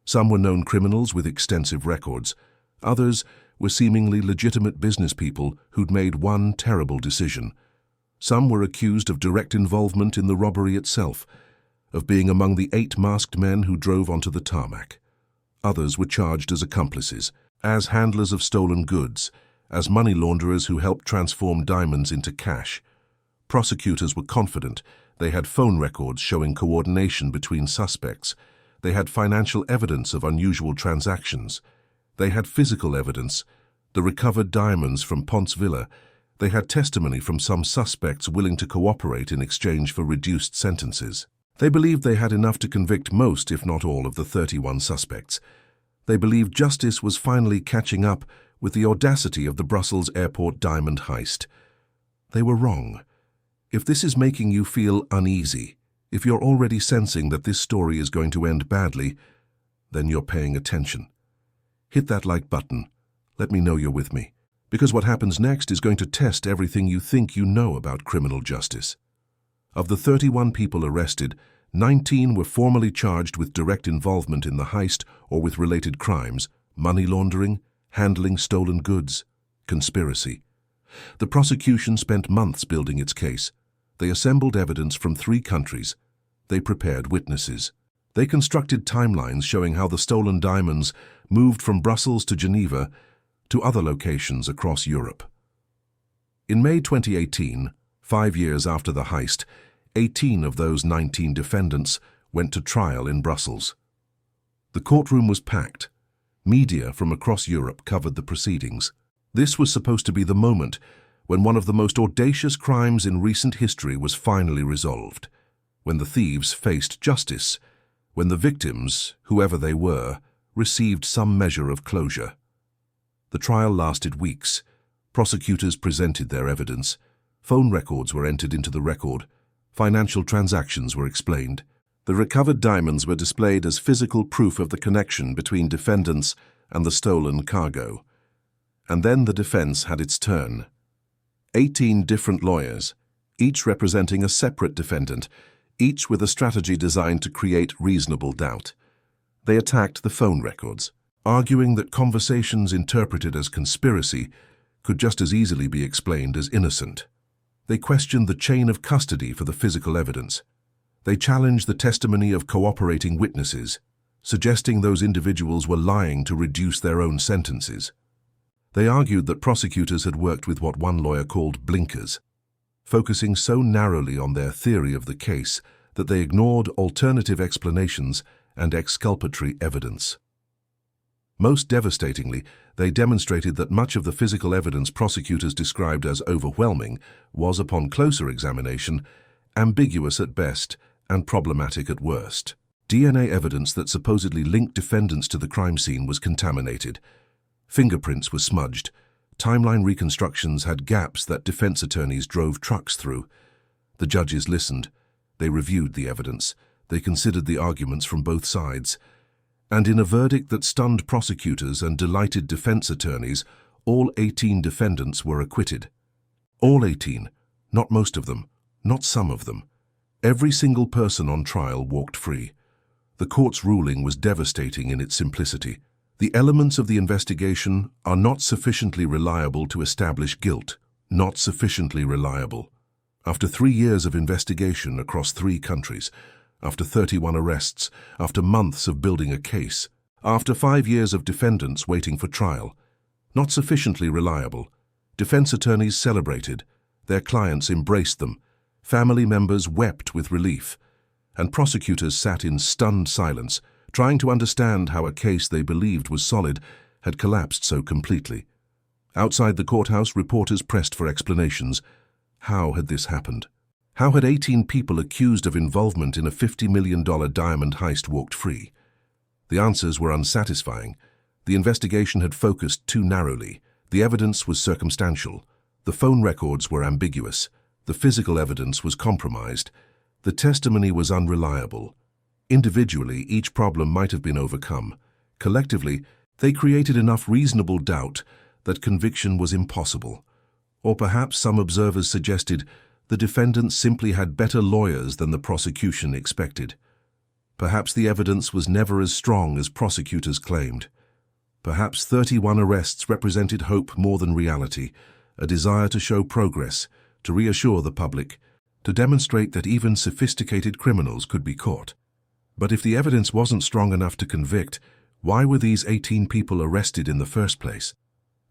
Some were known criminals with extensive records. Others were seemingly legitimate business people who'd made one terrible decision. Some were accused of direct involvement in the robbery itself, of being among the 8 masked men who drove onto the tarmac. Others were charged as accomplices, as handlers of stolen goods, as money launderers who helped transform diamonds into cash. Prosecutors were confident. They had phone records showing coordination between suspects. They had financial evidence of unusual transactions. They had physical evidence, the recovered diamonds from Ponce Villa. They had testimony from some suspects willing to cooperate in exchange for reduced sentences. They believed they had enough to convict most, if not all, of the 31 suspects. They believed justice was finally catching up with the audacity of the Brussels airport diamond heist. They were wrong. If this is making you feel uneasy, if you're already sensing that this story is going to end badly, then you're paying attention. Hit that like button. Let me know you're with me. Because what happens next is going to test everything you think you know about criminal justice. Of the 31 people arrested, 19 were formally charged with direct involvement in the heist or with related crimes, money laundering, handling stolen goods, conspiracy. The prosecution spent months building its case. They assembled evidence from 3 countries. They prepared witnesses. They constructed timelines showing how the stolen diamonds moved from Brussels to Geneva to other locations across Europe. In May 2018, 5 years after the heist, 18 of those 19 defendants went to trial in Brussels. The courtroom was packed. Media from across Europe covered the proceedings. This was supposed to be the moment when one of the most audacious crimes in recent history was finally resolved, when the thieves faced justice, when the victims, whoever they were, received some measure of closure. The trial lasted weeks. Prosecutors presented their evidence. Phone records were entered into the record. Financial transactions were explained. The recovered diamonds were displayed as physical proof of the connection between defendants and the stolen cargo. And then the defense had its turn. 18 different lawyers, each representing a separate defendant, each with a strategy designed to create reasonable doubt. They attacked the phone records, arguing that conversations interpreted as conspiracy could just as easily be explained as innocent. They questioned the chain of custody for the physical evidence. They challenged the testimony of cooperating witnesses, suggesting those individuals were lying to reduce their own sentences. They argued that prosecutors had worked with what one lawyer called blinkers, focusing so narrowly on their theory of the case that they ignored alternative explanations and exculpatory evidence. Most devastatingly, they demonstrated that much of the physical evidence prosecutors described as overwhelming was, upon closer examination, ambiguous at best and problematic at worst. DNA evidence that supposedly linked defendants to the crime scene was contaminated. Fingerprints were smudged. Timeline reconstructions had gaps that defense attorneys drove trucks through. The judges listened. They reviewed the evidence. They considered the arguments from both sides. And in a verdict that stunned prosecutors and delighted defense attorneys, all 18 defendants were acquitted. All 18, not most of them, not some of them. Every single person on trial walked free. The court's ruling was devastating in its simplicity. The elements of the investigation are not sufficiently reliable to establish guilt, not sufficiently reliable. After 3 years of investigation across 3 countries, after 31 arrests, after months of building a case, after 5 years of defendants waiting for trial, not sufficiently reliable. Defense attorneys celebrated. Their clients embraced them. Family members wept with relief. And prosecutors sat in stunned silence, trying to understand how a case they believed was solid had collapsed so completely. Outside the courthouse, reporters pressed for explanations. How had this happened? How had 18 people accused of involvement in a $50 million diamond heist walked free? The answers were unsatisfying. The investigation had focused too narrowly. The evidence was circumstantial. The phone records were ambiguous. The physical evidence was compromised. The testimony was unreliable. Individually, each problem might have been overcome. Collectively, they created enough reasonable doubt that conviction was impossible. Or perhaps some observers suggested the defendants simply had better lawyers than the prosecution expected. Perhaps the evidence was never as strong as prosecutors claimed. Perhaps 31 arrests represented hope more than reality, a desire to show progress, to reassure the public, to demonstrate that even sophisticated criminals could be caught. But if the evidence wasn't strong enough to convict, why were these 18 people arrested in the first place?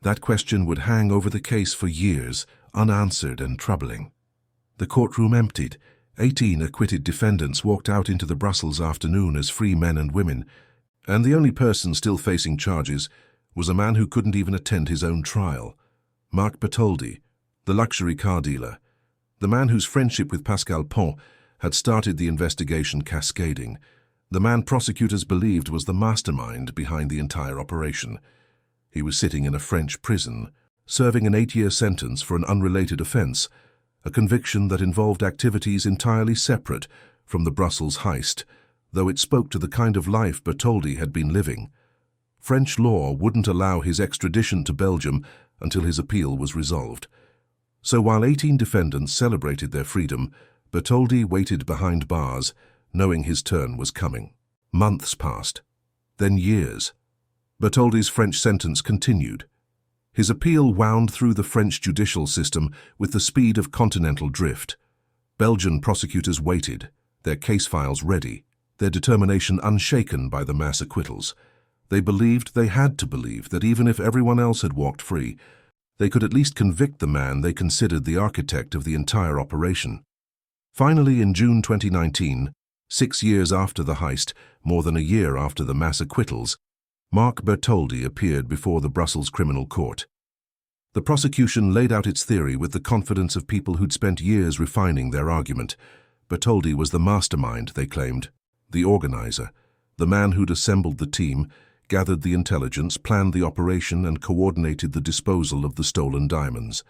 That question would hang over the case for years, unanswered and troubling. The courtroom emptied. 18 acquitted defendants walked out into the Brussels afternoon as free men and women, and the only person still facing charges was a man who couldn't even attend his own trial. Marc Bertoldi, the luxury car dealer, the man whose friendship with Pascal Pont had started the investigation cascading, the man prosecutors believed was the mastermind behind the entire operation. He was sitting in a French prison, serving an 8-year sentence for an unrelated offense, a conviction that involved activities entirely separate from the Brussels heist, though it spoke to the kind of life Bertoldi had been living. French law wouldn't allow his extradition to Belgium until his appeal was resolved. So while 18 defendants celebrated their freedom, Bertoldi waited behind bars, knowing his turn was coming. Months passed, then years. Bertoldi's French sentence continued. His appeal wound through the French judicial system with the speed of continental drift. Belgian prosecutors waited, their case files ready, their determination unshaken by the mass acquittals. They believed they had to believe that even if everyone else had walked free, they could at least convict the man they considered the architect of the entire operation. Finally, in June 2019, 6 years after the heist, more than a year after the mass acquittals, Marc Bertoldi appeared before the Brussels Criminal Court. The prosecution laid out its theory with the confidence of people who'd spent years refining their argument. Bertoldi was the mastermind, they claimed, the organizer, the man who'd assembled the team, gathered the intelligence, planned the operation, and coordinated the disposal of the stolen diamonds.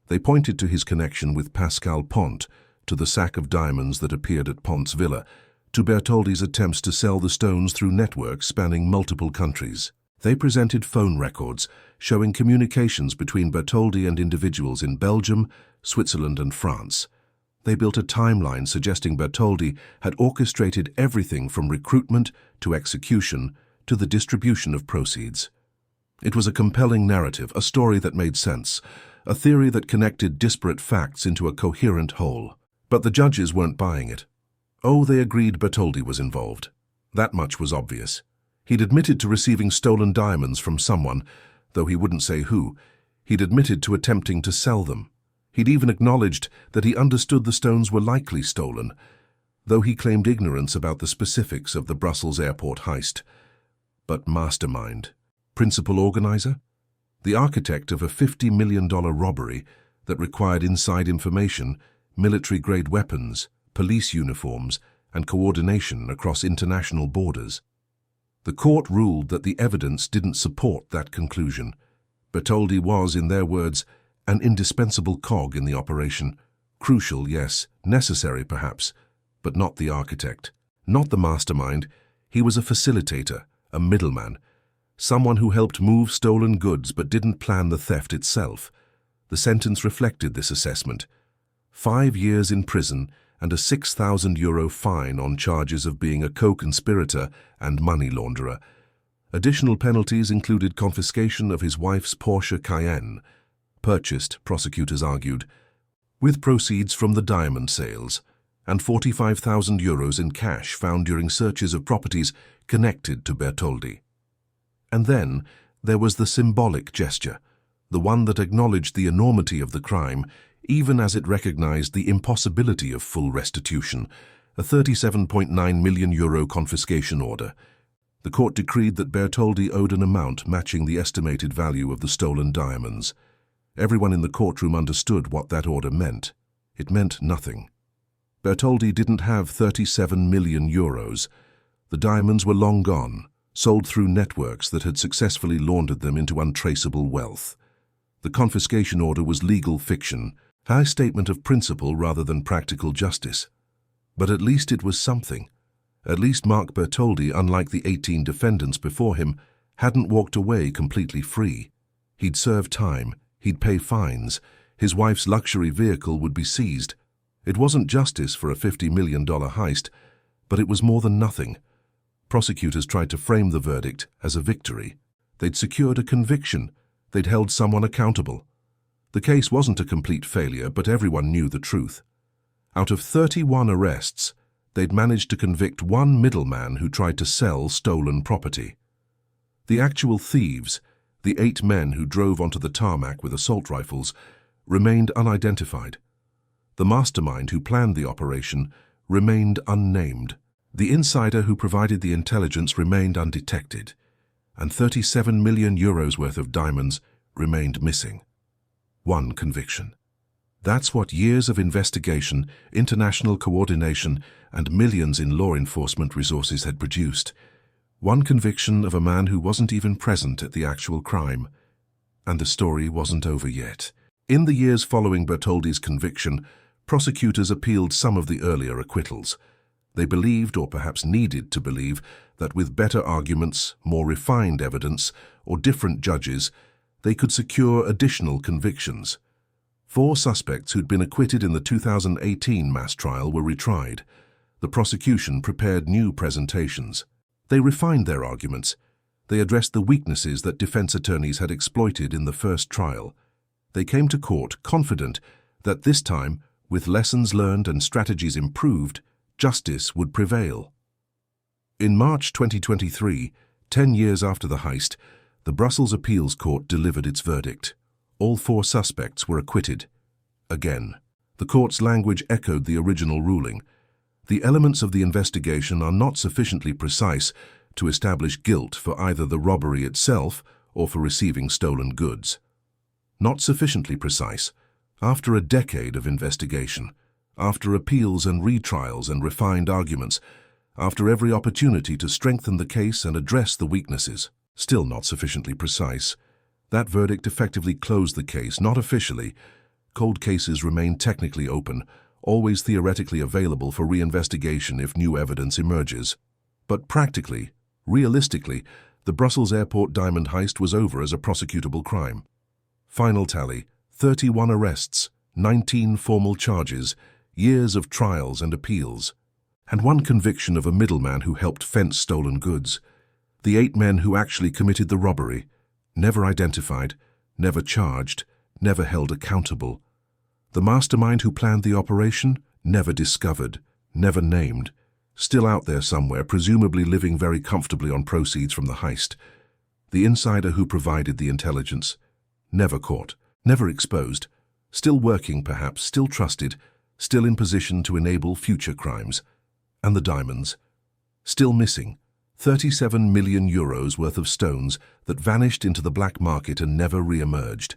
They pointed to his connection with Pascal Pont, to the sack of diamonds that appeared at Pont's villa, to Bertoldi's attempts to sell the stones through networks spanning multiple countries. They presented phone records showing communications between Bertoldi and individuals in Belgium, Switzerland, and France. They built a timeline suggesting Bertoldi had orchestrated everything from recruitment to execution to the distribution of proceeds. It was a compelling narrative, a story that made sense, a theory that connected disparate facts into a coherent whole. But the judges weren't buying it. Oh, they agreed Bertoldi was involved. That much was obvious. He'd admitted to receiving stolen diamonds from someone, though he wouldn't say who. He'd admitted to attempting to sell them. He'd even acknowledged that he understood the stones were likely stolen, though he claimed ignorance about the specifics of the Brussels airport heist. But mastermind, principal organizer, the architect of a $50 million robbery that required inside information, military-grade weapons, police uniforms, and coordination across international borders. The court ruled that the evidence didn't support that conclusion. Bertoldi was, in their words, an indispensable cog in the operation. Crucial, yes, necessary perhaps, but not the architect, not the mastermind. He was a facilitator, a middleman, someone who helped move stolen goods but didn't plan the theft itself. The sentence reflected this assessment. 5 years in prison and a €6,000 fine on charges of being a co-conspirator and money launderer. Additional penalties included confiscation of his wife's Porsche Cayenne, purchased, prosecutors argued, with proceeds from the diamond sales, and €45,000 in cash found during searches of properties connected to Bertoldi. And then there was the symbolic gesture, the one that acknowledged the enormity of the crime, even as it recognized the impossibility of full restitution, a €37.9 million confiscation order. The court decreed that Bertoldi owed an amount matching the estimated value of the stolen diamonds. Everyone in the courtroom understood what that order meant. It meant nothing. Bertoldi didn't have €37 million. The diamonds were long gone, sold through networks that had successfully laundered them into untraceable wealth. The confiscation order was legal fiction, a statement of principle rather than practical justice. But at least it was something. At least Marc Bertoldi, unlike the 18 defendants before him, hadn't walked away completely free. He'd serve time, he'd pay fines, His wife's luxury vehicle would be seized. It wasn't justice for a $50 million heist, but it was more than nothing. Prosecutors tried to frame the verdict as a victory. They'd secured a conviction. They'd held someone accountable. The case wasn't a complete failure, but everyone knew the truth. Out of 31 arrests, they'd managed to convict one middleman who tried to sell stolen property. The actual thieves, the 8 men who drove onto the tarmac with assault rifles, remained unidentified. The mastermind who planned the operation remained unnamed. The insider who provided the intelligence remained undetected, and 37 million euros worth of diamonds remained missing. One conviction. That's what years of investigation, international coordination, and millions in law enforcement resources had produced. One conviction of a man who wasn't even present at the actual crime. And the story wasn't over yet. In the years following Bertoldi's conviction, prosecutors appealed some of the earlier acquittals. They believed, or perhaps needed to believe, that with better arguments, more refined evidence, or different judges, they could secure additional convictions. 4 suspects who'd been acquitted in the 2018 mass trial were retried. The prosecution prepared new presentations. They refined their arguments. They addressed the weaknesses that defense attorneys had exploited in the first trial. They came to court confident that this time, with lessons learned and strategies improved, justice would prevail. In March 2023, 10 years after the heist, the Brussels Appeals Court delivered its verdict. All 4 suspects were acquitted. Again, the court's language echoed the original ruling. The elements of the investigation are not sufficiently precise to establish guilt for either the robbery itself or for receiving stolen goods. Not sufficiently precise. After a decade of investigation, after appeals and retrials and refined arguments, after every opportunity to strengthen the case and address the weaknesses, still not sufficiently precise. That verdict effectively closed the case, not officially. Cold cases remain technically open, always theoretically available for reinvestigation if new evidence emerges. But practically, realistically, the Brussels airport diamond heist was over as a prosecutable crime. Final tally: 31 arrests, 19 formal charges, years of trials and appeals, and 1 conviction of a middleman who helped fence stolen goods. The 8 men who actually committed the robbery, never identified, never charged, never held accountable. The mastermind who planned the operation, never discovered, never named, still out there somewhere, presumably living very comfortably on proceeds from the heist. The insider who provided the intelligence, never caught, never exposed, still working perhaps, still trusted, still in position to enable future crimes. And the diamonds, still missing, 37 million euros worth of stones that vanished into the black market and never re-emerged.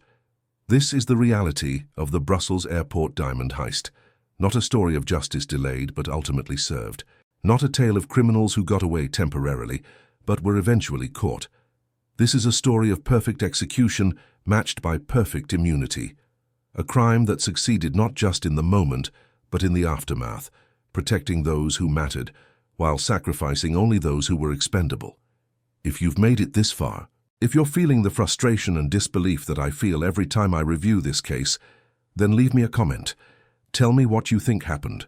This is the reality of the Brussels airport diamond heist. Not a story of justice delayed but ultimately served. Not a tale of criminals who got away temporarily but were eventually caught. This is a story of perfect execution matched by perfect immunity. A crime that succeeded not just in the moment but in the aftermath, protecting those who mattered while sacrificing only those who were expendable. If you've made it this far, if you're feeling the frustration and disbelief that I feel every time I review this case, then leave me a comment. Tell me what you think happened.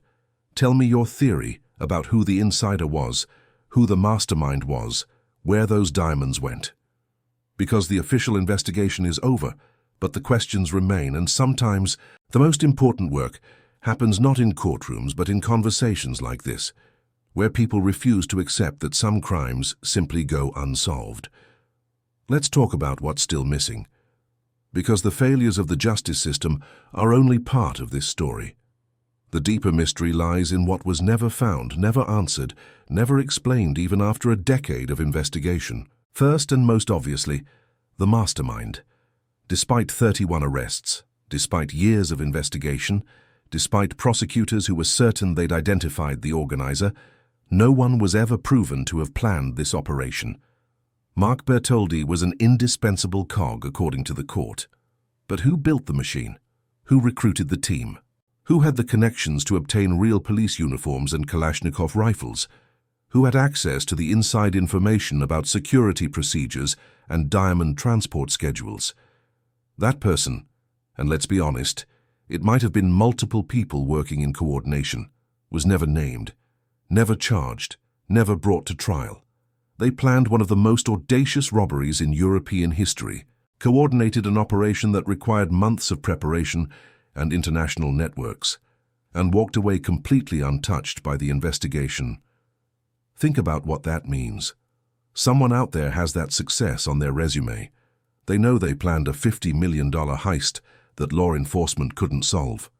Tell me your theory about who the insider was, who the mastermind was, where those diamonds went. Because the official investigation is over, but the questions remain, and sometimes the most important work happens not in courtrooms but in conversations like this, where people refuse to accept that some crimes simply go unsolved. Let's talk about what's still missing, because the failures of the justice system are only part of this story. The deeper mystery lies in what was never found, never answered, never explained even after a decade of investigation. First and most obviously, the mastermind. Despite 31 arrests, despite years of investigation, despite prosecutors who were certain they'd identified the organizer, no one was ever proven to have planned this operation. Marc Bertoldi was an indispensable cog, according to the court. But who built the machine? Who recruited the team? Who had the connections to obtain real police uniforms and Kalashnikov rifles? Who had access to the inside information about security procedures and diamond transport schedules? That person, And let's be honest, it might have been multiple people working in coordination, was never named, never charged, never brought to trial. They planned one of the most audacious robberies in European history, coordinated an operation that required months of preparation and international networks, and walked away completely untouched by the investigation. Think about what that means. Someone out there has that success on their resume. They know they planned a $50 million heist that law enforcement couldn't solve.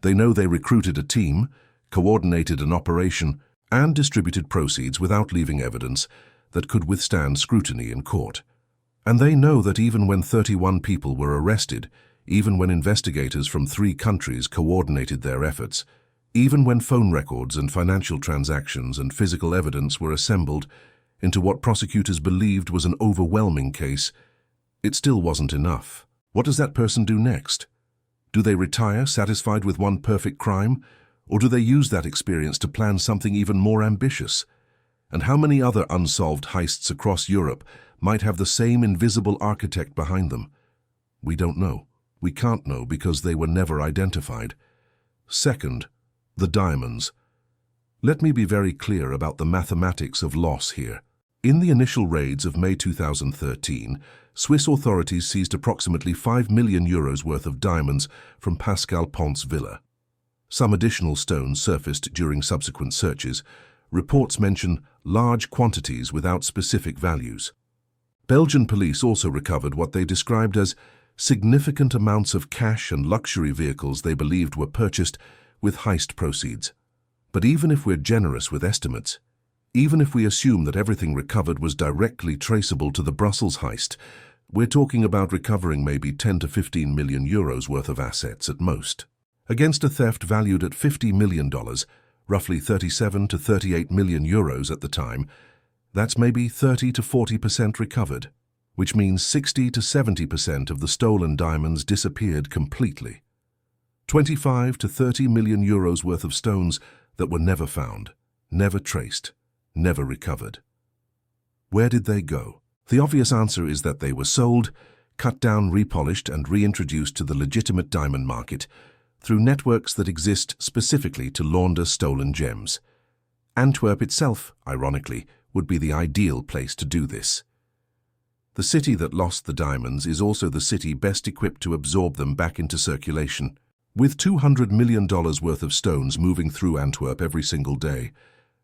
They know they recruited a team, coordinated an operation, and distributed proceeds without leaving evidence that could withstand scrutiny in court. And they know that even when 31 people were arrested, even when investigators from 3 countries coordinated their efforts, even when phone records and financial transactions and physical evidence were assembled into what prosecutors believed was an overwhelming case, it still wasn't enough. What does that person do next? Do they retire satisfied with one perfect crime, or do they use that experience to plan something even more ambitious? And how many other unsolved heists across Europe might have the same invisible architect behind them? We don't know. We can't know because they were never identified. Second, the diamonds. Let me be very clear about the mathematics of loss here. In the initial raids of May 2013, Swiss authorities seized approximately €5 million worth of diamonds from Pascal Ponce's villa. Some additional stones surfaced during subsequent searches. Reports mention large quantities without specific values. Belgian police also recovered what they described as significant amounts of cash and luxury vehicles they believed were purchased with heist proceeds. But even if we're generous with estimates, even if we assume that everything recovered was directly traceable to the Brussels heist, we're talking about recovering maybe 10 to 15 million euros worth of assets at most. Against a theft valued at $50 million, roughly 37 to 38 million euros at the time, that's maybe 30 to 40% recovered, which means 60 to 70% of the stolen diamonds disappeared completely. 25 to 30 million euros worth of stones that were never found, never traced, never recovered. Where did they go? The obvious answer is that they were sold, cut down, repolished, and reintroduced to the legitimate diamond market through networks that exist specifically to launder stolen gems. Antwerp itself, ironically, would be the ideal place to do this. The city that lost the diamonds is also the city best equipped to absorb them back into circulation. With $200 million worth of stones moving through Antwerp every single day,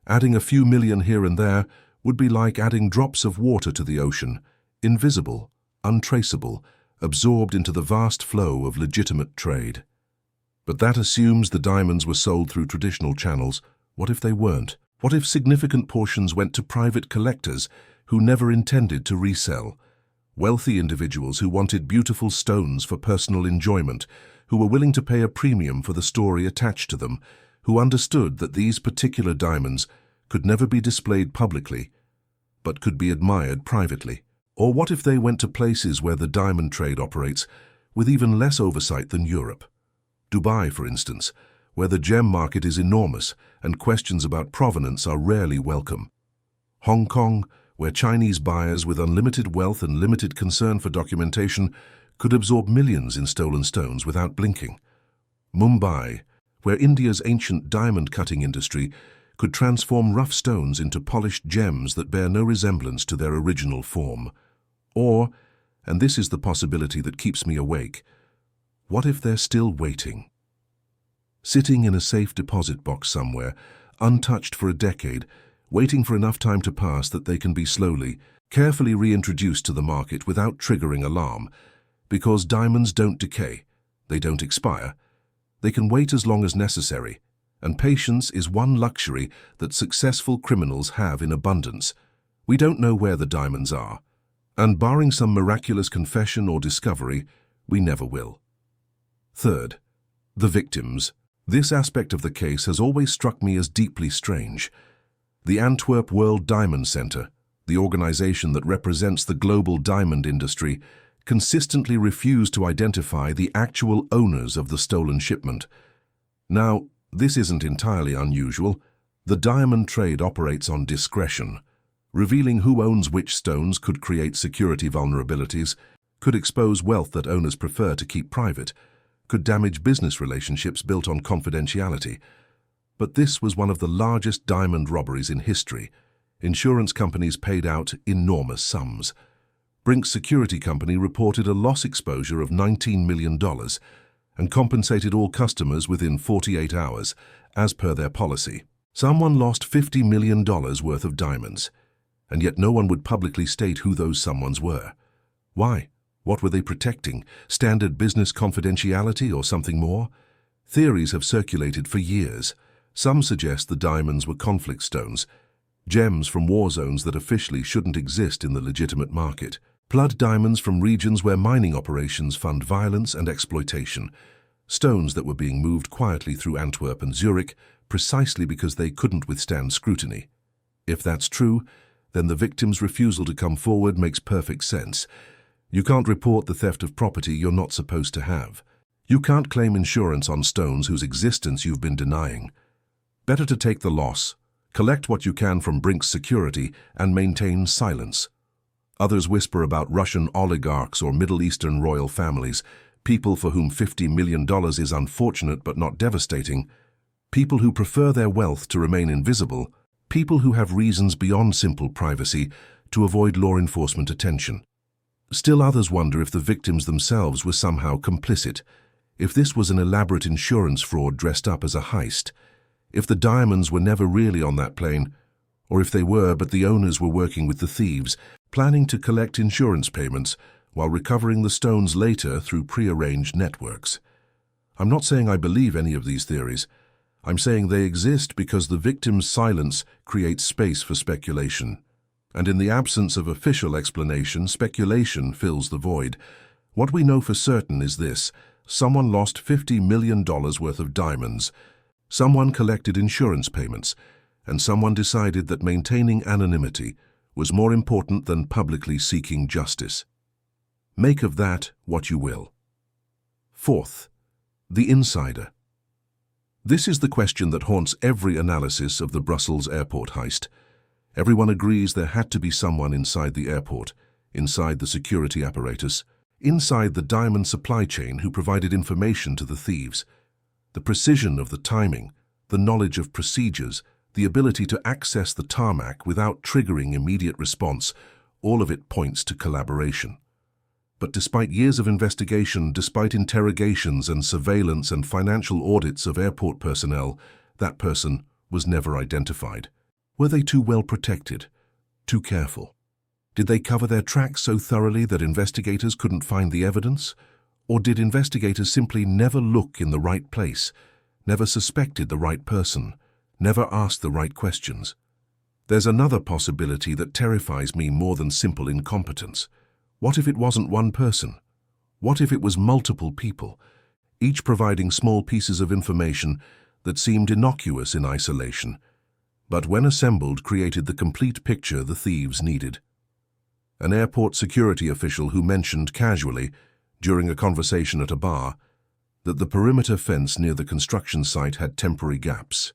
adding a few million here and there would be like adding drops of water to the ocean, invisible, untraceable, absorbed into the vast flow of legitimate trade. But that assumes the diamonds were sold through traditional channels. What if they weren't? What if significant portions went to private collectors who never intended to resell? Wealthy individuals who wanted beautiful stones for personal enjoyment, who were willing to pay a premium for the story attached to them, who understood that these particular diamonds could never be displayed publicly, but could be admired privately. Or what if they went to places where the diamond trade operates with even less oversight than Europe? Dubai, for instance, where the gem market is enormous and questions about provenance are rarely welcome. Hong Kong, where Chinese buyers with unlimited wealth and limited concern for documentation could absorb millions in stolen stones without blinking. Mumbai, where India's ancient diamond-cutting industry could transform rough stones into polished gems that bear no resemblance to their original form. Or, and this is the possibility that keeps me awake, what if they're still waiting? Sitting in a safe deposit box somewhere, untouched for a decade, waiting for enough time to pass that they can be slowly, carefully reintroduced to the market without triggering alarm, because diamonds don't decay, they don't expire, they can wait as long as necessary, and patience is one luxury that successful criminals have in abundance. We don't know where the diamonds are, and barring some miraculous confession or discovery, we never will. Third, the victims. This aspect of the case has always struck me as deeply strange. The Antwerp World Diamond Center, the organization that represents the global diamond industry, consistently refused to identify the actual owners of the stolen shipment. Now, this isn't entirely unusual. The diamond trade operates on discretion. Revealing who owns which stones could create security vulnerabilities, could expose wealth that owners prefer to keep private, could damage business relationships built on confidentiality. But this was one of the largest diamond robberies in history. Insurance companies paid out enormous sums. Brink's security company reported a loss exposure of $19 million and compensated all customers within 48 hours, as per their policy. Someone lost $50 million worth of diamonds, and yet no one would publicly state who those someones were. Why? What were they protecting? Standard business confidentiality or something more? Theories have circulated for years. Some suggest the diamonds were conflict stones, gems from war zones that officially shouldn't exist in the legitimate market. Blood diamonds from regions where mining operations fund violence and exploitation. Stones that were being moved quietly through Antwerp and Zurich precisely because they couldn't withstand scrutiny. If that's true, then the victim's refusal to come forward makes perfect sense. You can't report the theft of property you're not supposed to have. You can't claim insurance on stones whose existence you've been denying. Better to take the loss, collect what you can from Brink's security, and maintain silence. Others whisper about Russian oligarchs or Middle Eastern royal families, people for whom $50 million is unfortunate but not devastating, people who prefer their wealth to remain invisible, people who have reasons beyond simple privacy to avoid law enforcement attention. Still others wonder if the victims themselves were somehow complicit, if this was an elaborate insurance fraud dressed up as a heist, if the diamonds were never really on that plane, or if they were but the owners were working with the thieves, planning to collect insurance payments while recovering the stones later through prearranged networks. I'm not saying I believe any of these theories. I'm saying they exist because the victim's silence creates space for speculation. And in the absence of official explanation, speculation fills the void. What we know for certain is this: someone lost $50 million worth of diamonds, someone collected insurance payments, and someone decided that maintaining anonymity was more important than publicly seeking justice. Make of that what you will. Fourth, the insider. This is the question that haunts every analysis of the Brussels airport heist. Everyone agrees there had to be someone inside the airport, inside the security apparatus, inside the diamond supply chain who provided information to the thieves. The precision of the timing, the knowledge of procedures, the ability to access the tarmac without triggering immediate response, all of it points to collaboration. But despite years of investigation, despite interrogations and surveillance and financial audits of airport personnel, that person was never identified. Were they too well protected? Too careful? Did they cover their tracks so thoroughly that investigators couldn't find the evidence? Or did investigators simply never look in the right place, never suspected the right person, never asked the right questions? There's another possibility that terrifies me more than simple incompetence. What if it wasn't one person? What if it was multiple people, each providing small pieces of information that seemed innocuous in isolation, but when assembled created the complete picture the thieves needed? An airport security official who mentioned casually, during a conversation at a bar, that the perimeter fence near the construction site had temporary gaps.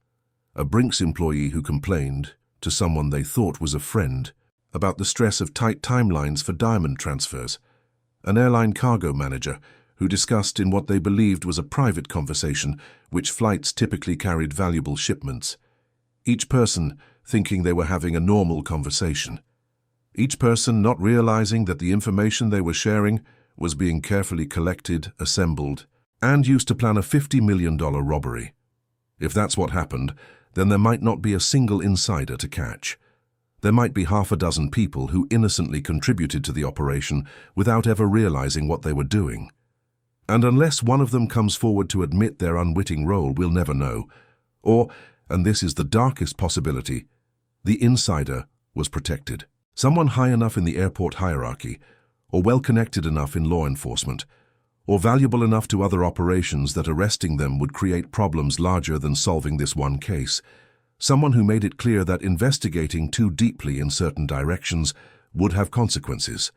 A Brink's employee who complained, to someone they thought was a friend, about the stress of tight timelines for diamond transfers. An airline cargo manager who discussed in what they believed was a private conversation which flights typically carried valuable shipments. Each person thinking they were having a normal conversation. Each person not realizing that the information they were sharing was being carefully collected, assembled, and used to plan a $50 million robbery. If that's what happened, then there might not be a single insider to catch. There might be half a dozen people who innocently contributed to the operation without ever realizing what they were doing. And unless one of them comes forward to admit their unwitting role, we'll never know. Or, and this is the darkest possibility, the insider was protected. Someone high enough in the airport hierarchy, or well-connected enough in law enforcement, or valuable enough to other operations that arresting them would create problems larger than solving this one case. Someone who made it clear that investigating too deeply in certain directions would have consequences.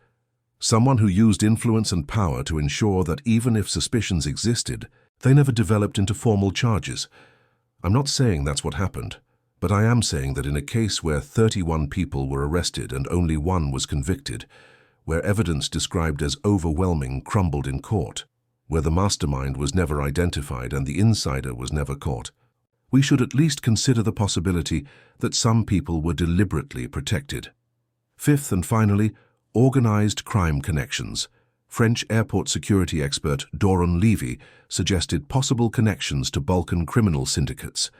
Someone who used influence and power to ensure that even if suspicions existed, they never developed into formal charges. I'm not saying that's what happened, but I am saying that in a case where 31 people were arrested and only one was convicted, where evidence described as overwhelming crumbled in court, where the mastermind was never identified and the insider was never caught. We should at least consider the possibility that some people were deliberately protected. Fifth and finally, organized crime connections. French airport security expert Doron Levy suggested possible connections to Balkan criminal syndicates.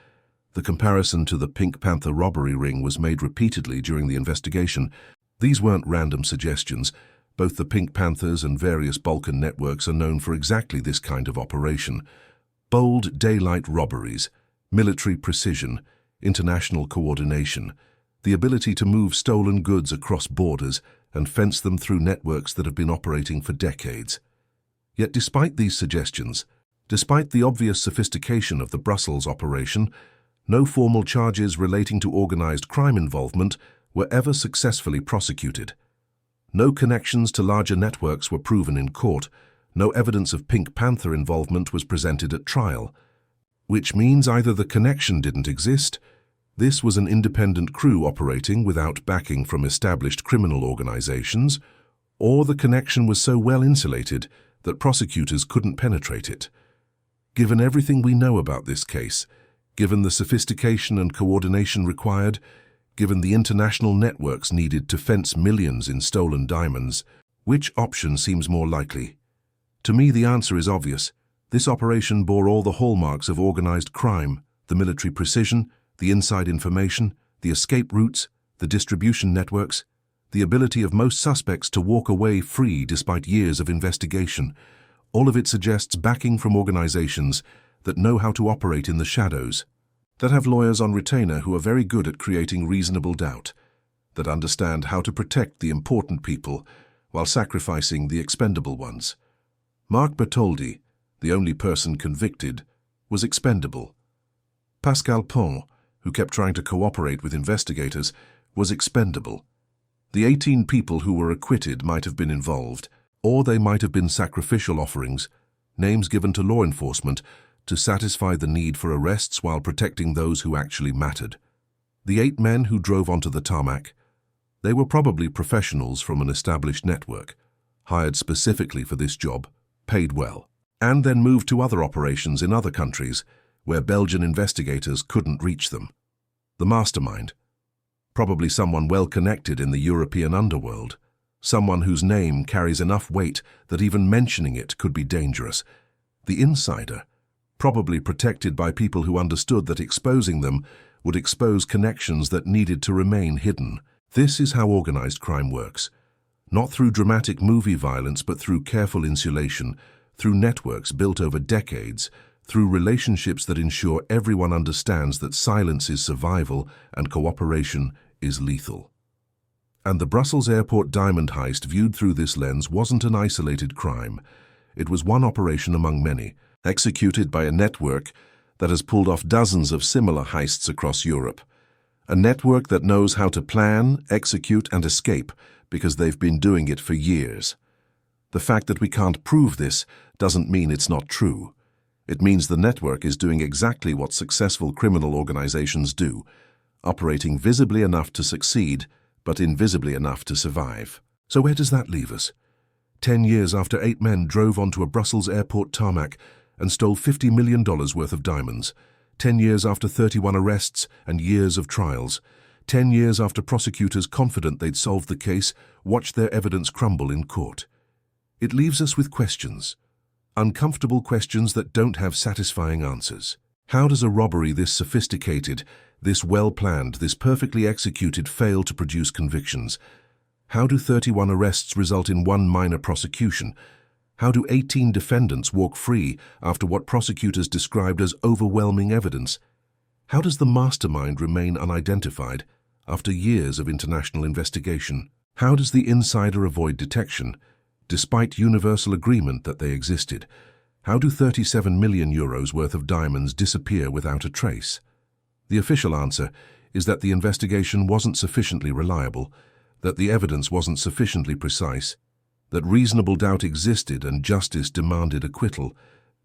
The comparison to the Pink Panther robbery ring was made repeatedly during the investigation. These weren't random suggestions. Both the Pink Panthers and various Balkan networks are known for exactly this kind of operation. Bold daylight robberies, military precision, international coordination, the ability to move stolen goods across borders and fence them through networks that have been operating for decades. Yet despite these suggestions, despite the obvious sophistication of the Brussels operation, no formal charges relating to organized crime involvement were ever successfully prosecuted. No connections to larger networks were proven in court. No evidence of Pink Panther involvement was presented at trial, which means either the connection didn't exist, this was an independent crew operating without backing from established criminal organizations, or the connection was so well insulated that prosecutors couldn't penetrate it. Given everything we know about this case, given the sophistication and coordination required, given the international networks needed to fence millions in stolen diamonds, which option seems more likely? To me, the answer is obvious. This operation bore all the hallmarks of organized crime: the military precision, the inside information, the escape routes, the distribution networks, the ability of most suspects to walk away free despite years of investigation. All of it suggests backing from organizations that know how to operate in the shadows, that have lawyers on retainer who are very good at creating reasonable doubt, that understand how to protect the important people while sacrificing the expendable ones. Marc Bertoldi, the only person convicted, was expendable. Pascal Pont, who kept trying to cooperate with investigators, was expendable. The 18 people who were acquitted might have been involved, or they might have been sacrificial offerings, names given to law enforcement to satisfy the need for arrests while protecting those who actually mattered. The 8 men who drove onto the tarmac, they were probably professionals from an established network, hired specifically for this job, paid well, and then moved to other operations in other countries where Belgian investigators couldn't reach them. The mastermind, probably someone well connected in the European underworld, someone whose name carries enough weight that even mentioning it could be dangerous. The insider, probably protected by people who understood that exposing them would expose connections that needed to remain hidden. This is how organized crime works. Not through dramatic movie violence, but through careful insulation, through networks built over decades, through relationships that ensure everyone understands that silence is survival and cooperation is lethal. And the Brussels airport diamond heist viewed through this lens wasn't an isolated crime. It was one operation among many, executed by a network that has pulled off dozens of similar heists across Europe. A network that knows how to plan, execute, and escape because they've been doing it for years. The fact that we can't prove this doesn't mean it's not true. It means the network is doing exactly what successful criminal organizations do, operating visibly enough to succeed, but invisibly enough to survive. So where does that leave us? 10 years after 8 men drove onto a Brussels airport tarmac and stole $50 million worth of diamonds. 10 years after 31 arrests and years of trials. 10 years after prosecutors confident they'd solved the case watched their evidence crumble in court. It leaves us with questions. Uncomfortable questions that don't have satisfying answers. How does a robbery this sophisticated, this well-planned, this perfectly executed fail to produce convictions? How do 31 arrests result in 1 minor prosecution? How do 18 defendants walk free after what prosecutors described as overwhelming evidence? How does the mastermind remain unidentified after years of international investigation? How does the insider avoid detection, despite universal agreement that they existed? How do 37 million euros worth of diamonds disappear without a trace? The official answer is that the investigation wasn't sufficiently reliable, that the evidence wasn't sufficiently precise, that reasonable doubt existed and justice demanded acquittal.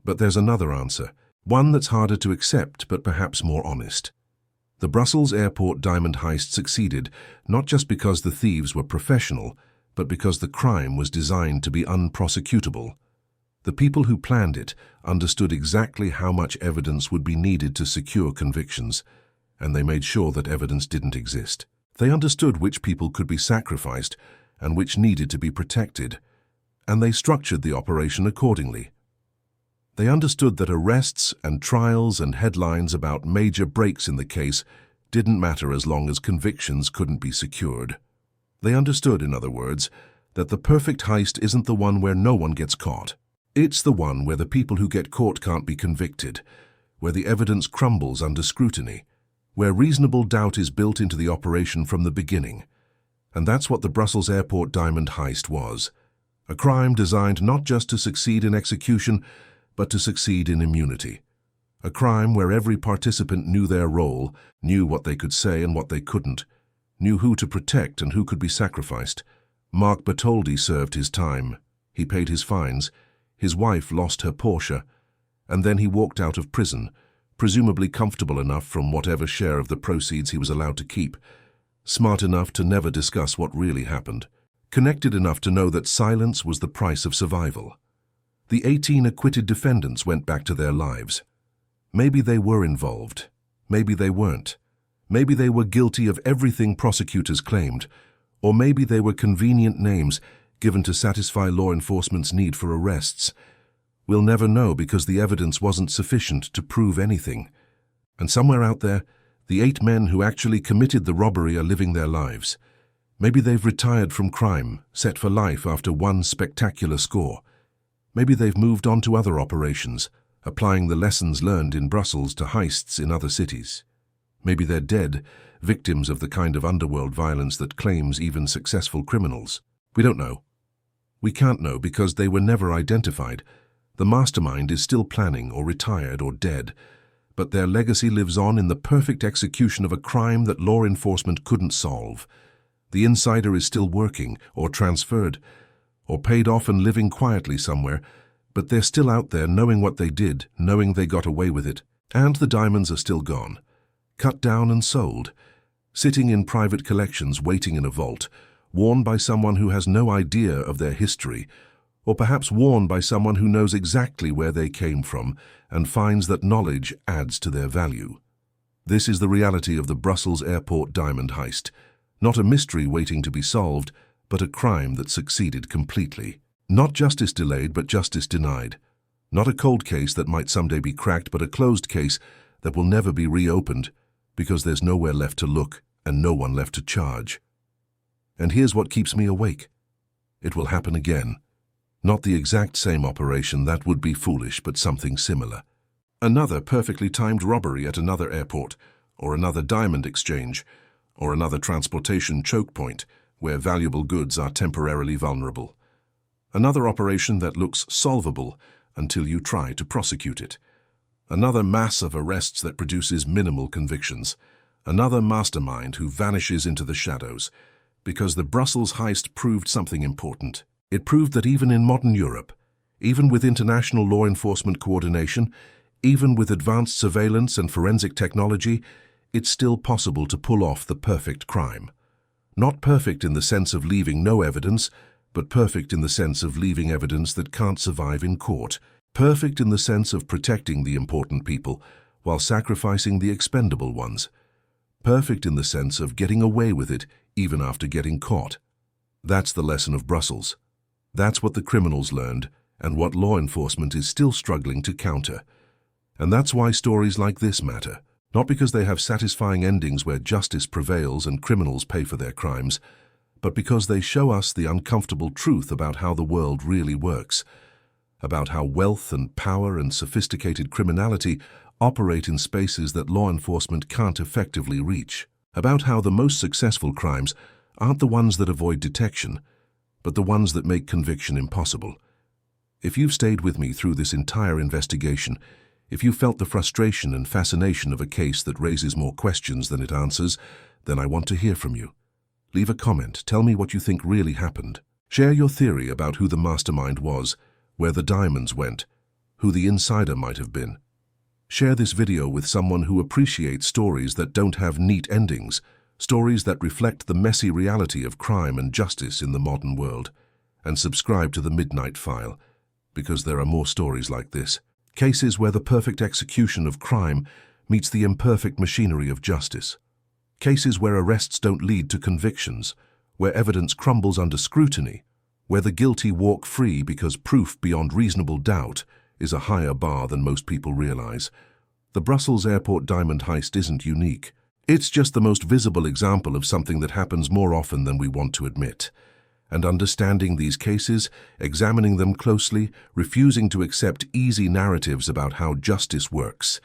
But there's another answer, one that's harder to accept but perhaps more honest. The Brussels airport diamond heist succeeded not just because the thieves were professional, but because the crime was designed to be unprosecutable. The people who planned it understood exactly how much evidence would be needed to secure convictions, and they made sure that evidence didn't exist. They understood which people could be sacrificed and which needed to be protected, and they structured the operation accordingly. They understood that arrests and trials and headlines about major breaks in the case didn't matter as long as convictions couldn't be secured. They understood, in other words, that the perfect heist isn't the one where no one gets caught. It's the one where the people who get caught can't be convicted, where the evidence crumbles under scrutiny, where reasonable doubt is built into the operation from the beginning. And that's what the Brussels airport diamond heist was. A crime designed not just to succeed in execution, but to succeed in immunity. A crime where every participant knew their role, knew what they could say and what they couldn't, knew who to protect and who could be sacrificed. Mark Bertoldi served his time. He paid his fines. His wife lost her Porsche. And then he walked out of prison, presumably comfortable enough from whatever share of the proceeds he was allowed to keep, smart enough to never discuss what really happened, connected enough to know that silence was the price of survival. The 18 acquitted defendants went back to their lives. Maybe they were involved. Maybe they weren't. Maybe they were guilty of everything prosecutors claimed, or maybe they were convenient names given to satisfy law enforcement's need for arrests. We'll never know because the evidence wasn't sufficient to prove anything. And somewhere out there, the 8 men who actually committed the robbery are living their lives. Maybe they've retired from crime, set for life after one spectacular score. Maybe they've moved on to other operations, applying the lessons learned in Brussels to heists in other cities. Maybe they're dead, victims of the kind of underworld violence that claims even successful criminals. We don't know. We can't know because they were never identified. The mastermind is still planning or retired or dead, but their legacy lives on in the perfect execution of a crime that law enforcement couldn't solve. The insider is still working, or transferred, or paid off and living quietly somewhere, but they're still out there knowing what they did, knowing they got away with it. And the diamonds are still gone, cut down and sold, sitting in private collections waiting in a vault, worn by someone who has no idea of their history, or perhaps worn by someone who knows exactly where they came from and finds that knowledge adds to their value. This is the reality of the Brussels airport diamond heist, not a mystery waiting to be solved, but a crime that succeeded completely. Not justice delayed, but justice denied. Not a cold case that might someday be cracked, but a closed case that will never be reopened because there's nowhere left to look and no one left to charge. And here's what keeps me awake. It will happen again. Not the exact same operation, that would be foolish, but something similar. Another perfectly timed robbery at another airport, or another diamond exchange, or another transportation choke point where valuable goods are temporarily vulnerable. Another operation that looks solvable until you try to prosecute it. Another mass of arrests that produces minimal convictions. Another mastermind who vanishes into the shadows. Because the Brussels heist proved something important. It proved that even in modern Europe, even with international law enforcement coordination, even with advanced surveillance and forensic technology, it's still possible to pull off the perfect crime. Not perfect in the sense of leaving no evidence, but perfect in the sense of leaving evidence that can't survive in court. Perfect in the sense of protecting the important people while sacrificing the expendable ones. Perfect in the sense of getting away with it even after getting caught. That's the lesson of Brussels. That's what the criminals learned and what law enforcement is still struggling to counter. And that's why stories like this matter. Not because they have satisfying endings where justice prevails and criminals pay for their crimes, but because they show us the uncomfortable truth about how the world really works, about how wealth and power and sophisticated criminality operate in spaces that law enforcement can't effectively reach, about how the most successful crimes aren't the ones that avoid detection, but the ones that make conviction impossible. If you've stayed with me through this entire investigation, if you felt the frustration and fascination of a case that raises more questions than it answers, then I want to hear from you. Leave a comment, tell me what you think really happened. Share your theory about who the mastermind was, where the diamonds went, who the insider might have been. Share this video with someone who appreciates stories that don't have neat endings, stories that reflect the messy reality of crime and justice in the modern world. And subscribe to the Midnight File, because there are more stories like this. Cases where the perfect execution of crime meets the imperfect machinery of justice. Cases where arrests don't lead to convictions, where evidence crumbles under scrutiny, where the guilty walk free because proof beyond reasonable doubt is a higher bar than most people realize. The Brussels airport diamond heist isn't unique. It's just the most visible example of something that happens more often than we want to admit. And understanding these cases, examining them closely, refusing to accept easy narratives about how justice works,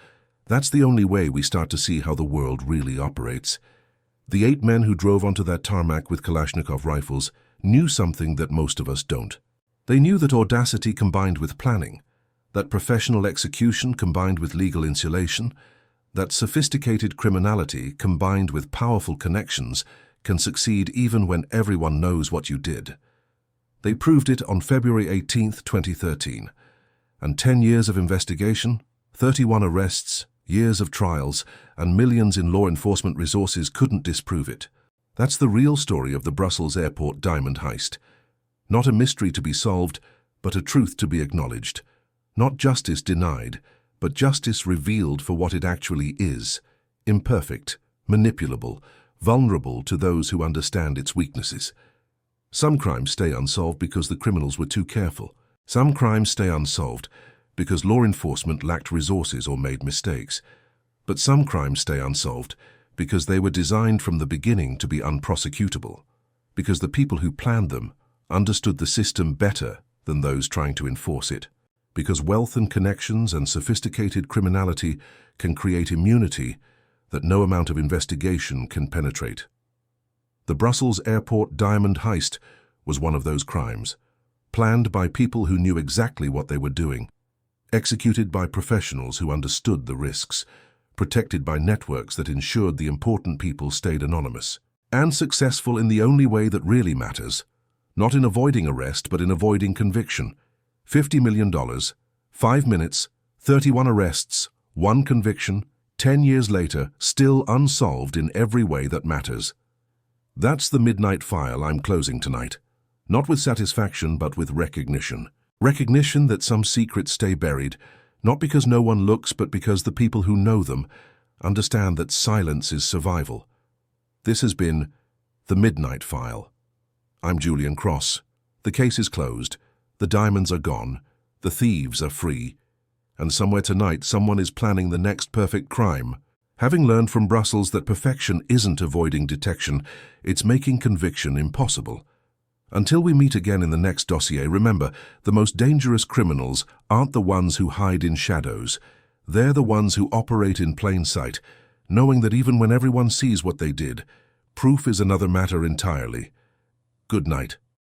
that's the only way we start to see how the world really operates. The 8 men who drove onto that tarmac with Kalashnikov rifles knew something that most of us don't. They knew that audacity combined with planning, that professional execution combined with legal insulation, that sophisticated criminality combined with powerful connections can succeed even when everyone knows what you did. They proved it on February 18, 2013. And 10 years of investigation, 31 arrests, years of trials, and millions in law enforcement resources couldn't disprove it. That's the real story of the Brussels airport diamond heist. Not a mystery to be solved, but a truth to be acknowledged. Not justice denied, but justice revealed for what it actually is: imperfect, manipulable, vulnerable to those who understand its weaknesses. Some crimes stay unsolved because the criminals were too careful. Some crimes stay unsolved because law enforcement lacked resources or made mistakes. But some crimes stay unsolved because they were designed from the beginning to be unprosecutable, because the people who planned them understood the system better than those trying to enforce it, because wealth and connections and sophisticated criminality can create immunity that no amount of investigation can penetrate. The Brussels airport diamond heist was one of those crimes, planned by people who knew exactly what they were doing, executed by professionals who understood the risks, protected by networks that ensured the important people stayed anonymous, and successful in the only way that really matters, not in avoiding arrest but in avoiding conviction. $50 million, 5 minutes, 31 arrests, 1 conviction, 10 years later, still unsolved in every way that matters. That's the Midnight File I'm closing tonight. Not with satisfaction, but with recognition. Recognition that some secrets stay buried, not because no one looks, but because the people who know them understand that silence is survival. This has been the Midnight File. I'm Julian Cross. The case is closed. The diamonds are gone. The thieves are free. And somewhere tonight, someone is planning the next perfect crime. Having learned from Brussels that perfection isn't avoiding detection, it's making conviction impossible. Until we meet again in the next dossier, remember, the most dangerous criminals aren't the ones who hide in shadows. They're the ones who operate in plain sight, knowing that even when everyone sees what they did, proof is another matter entirely. Good night.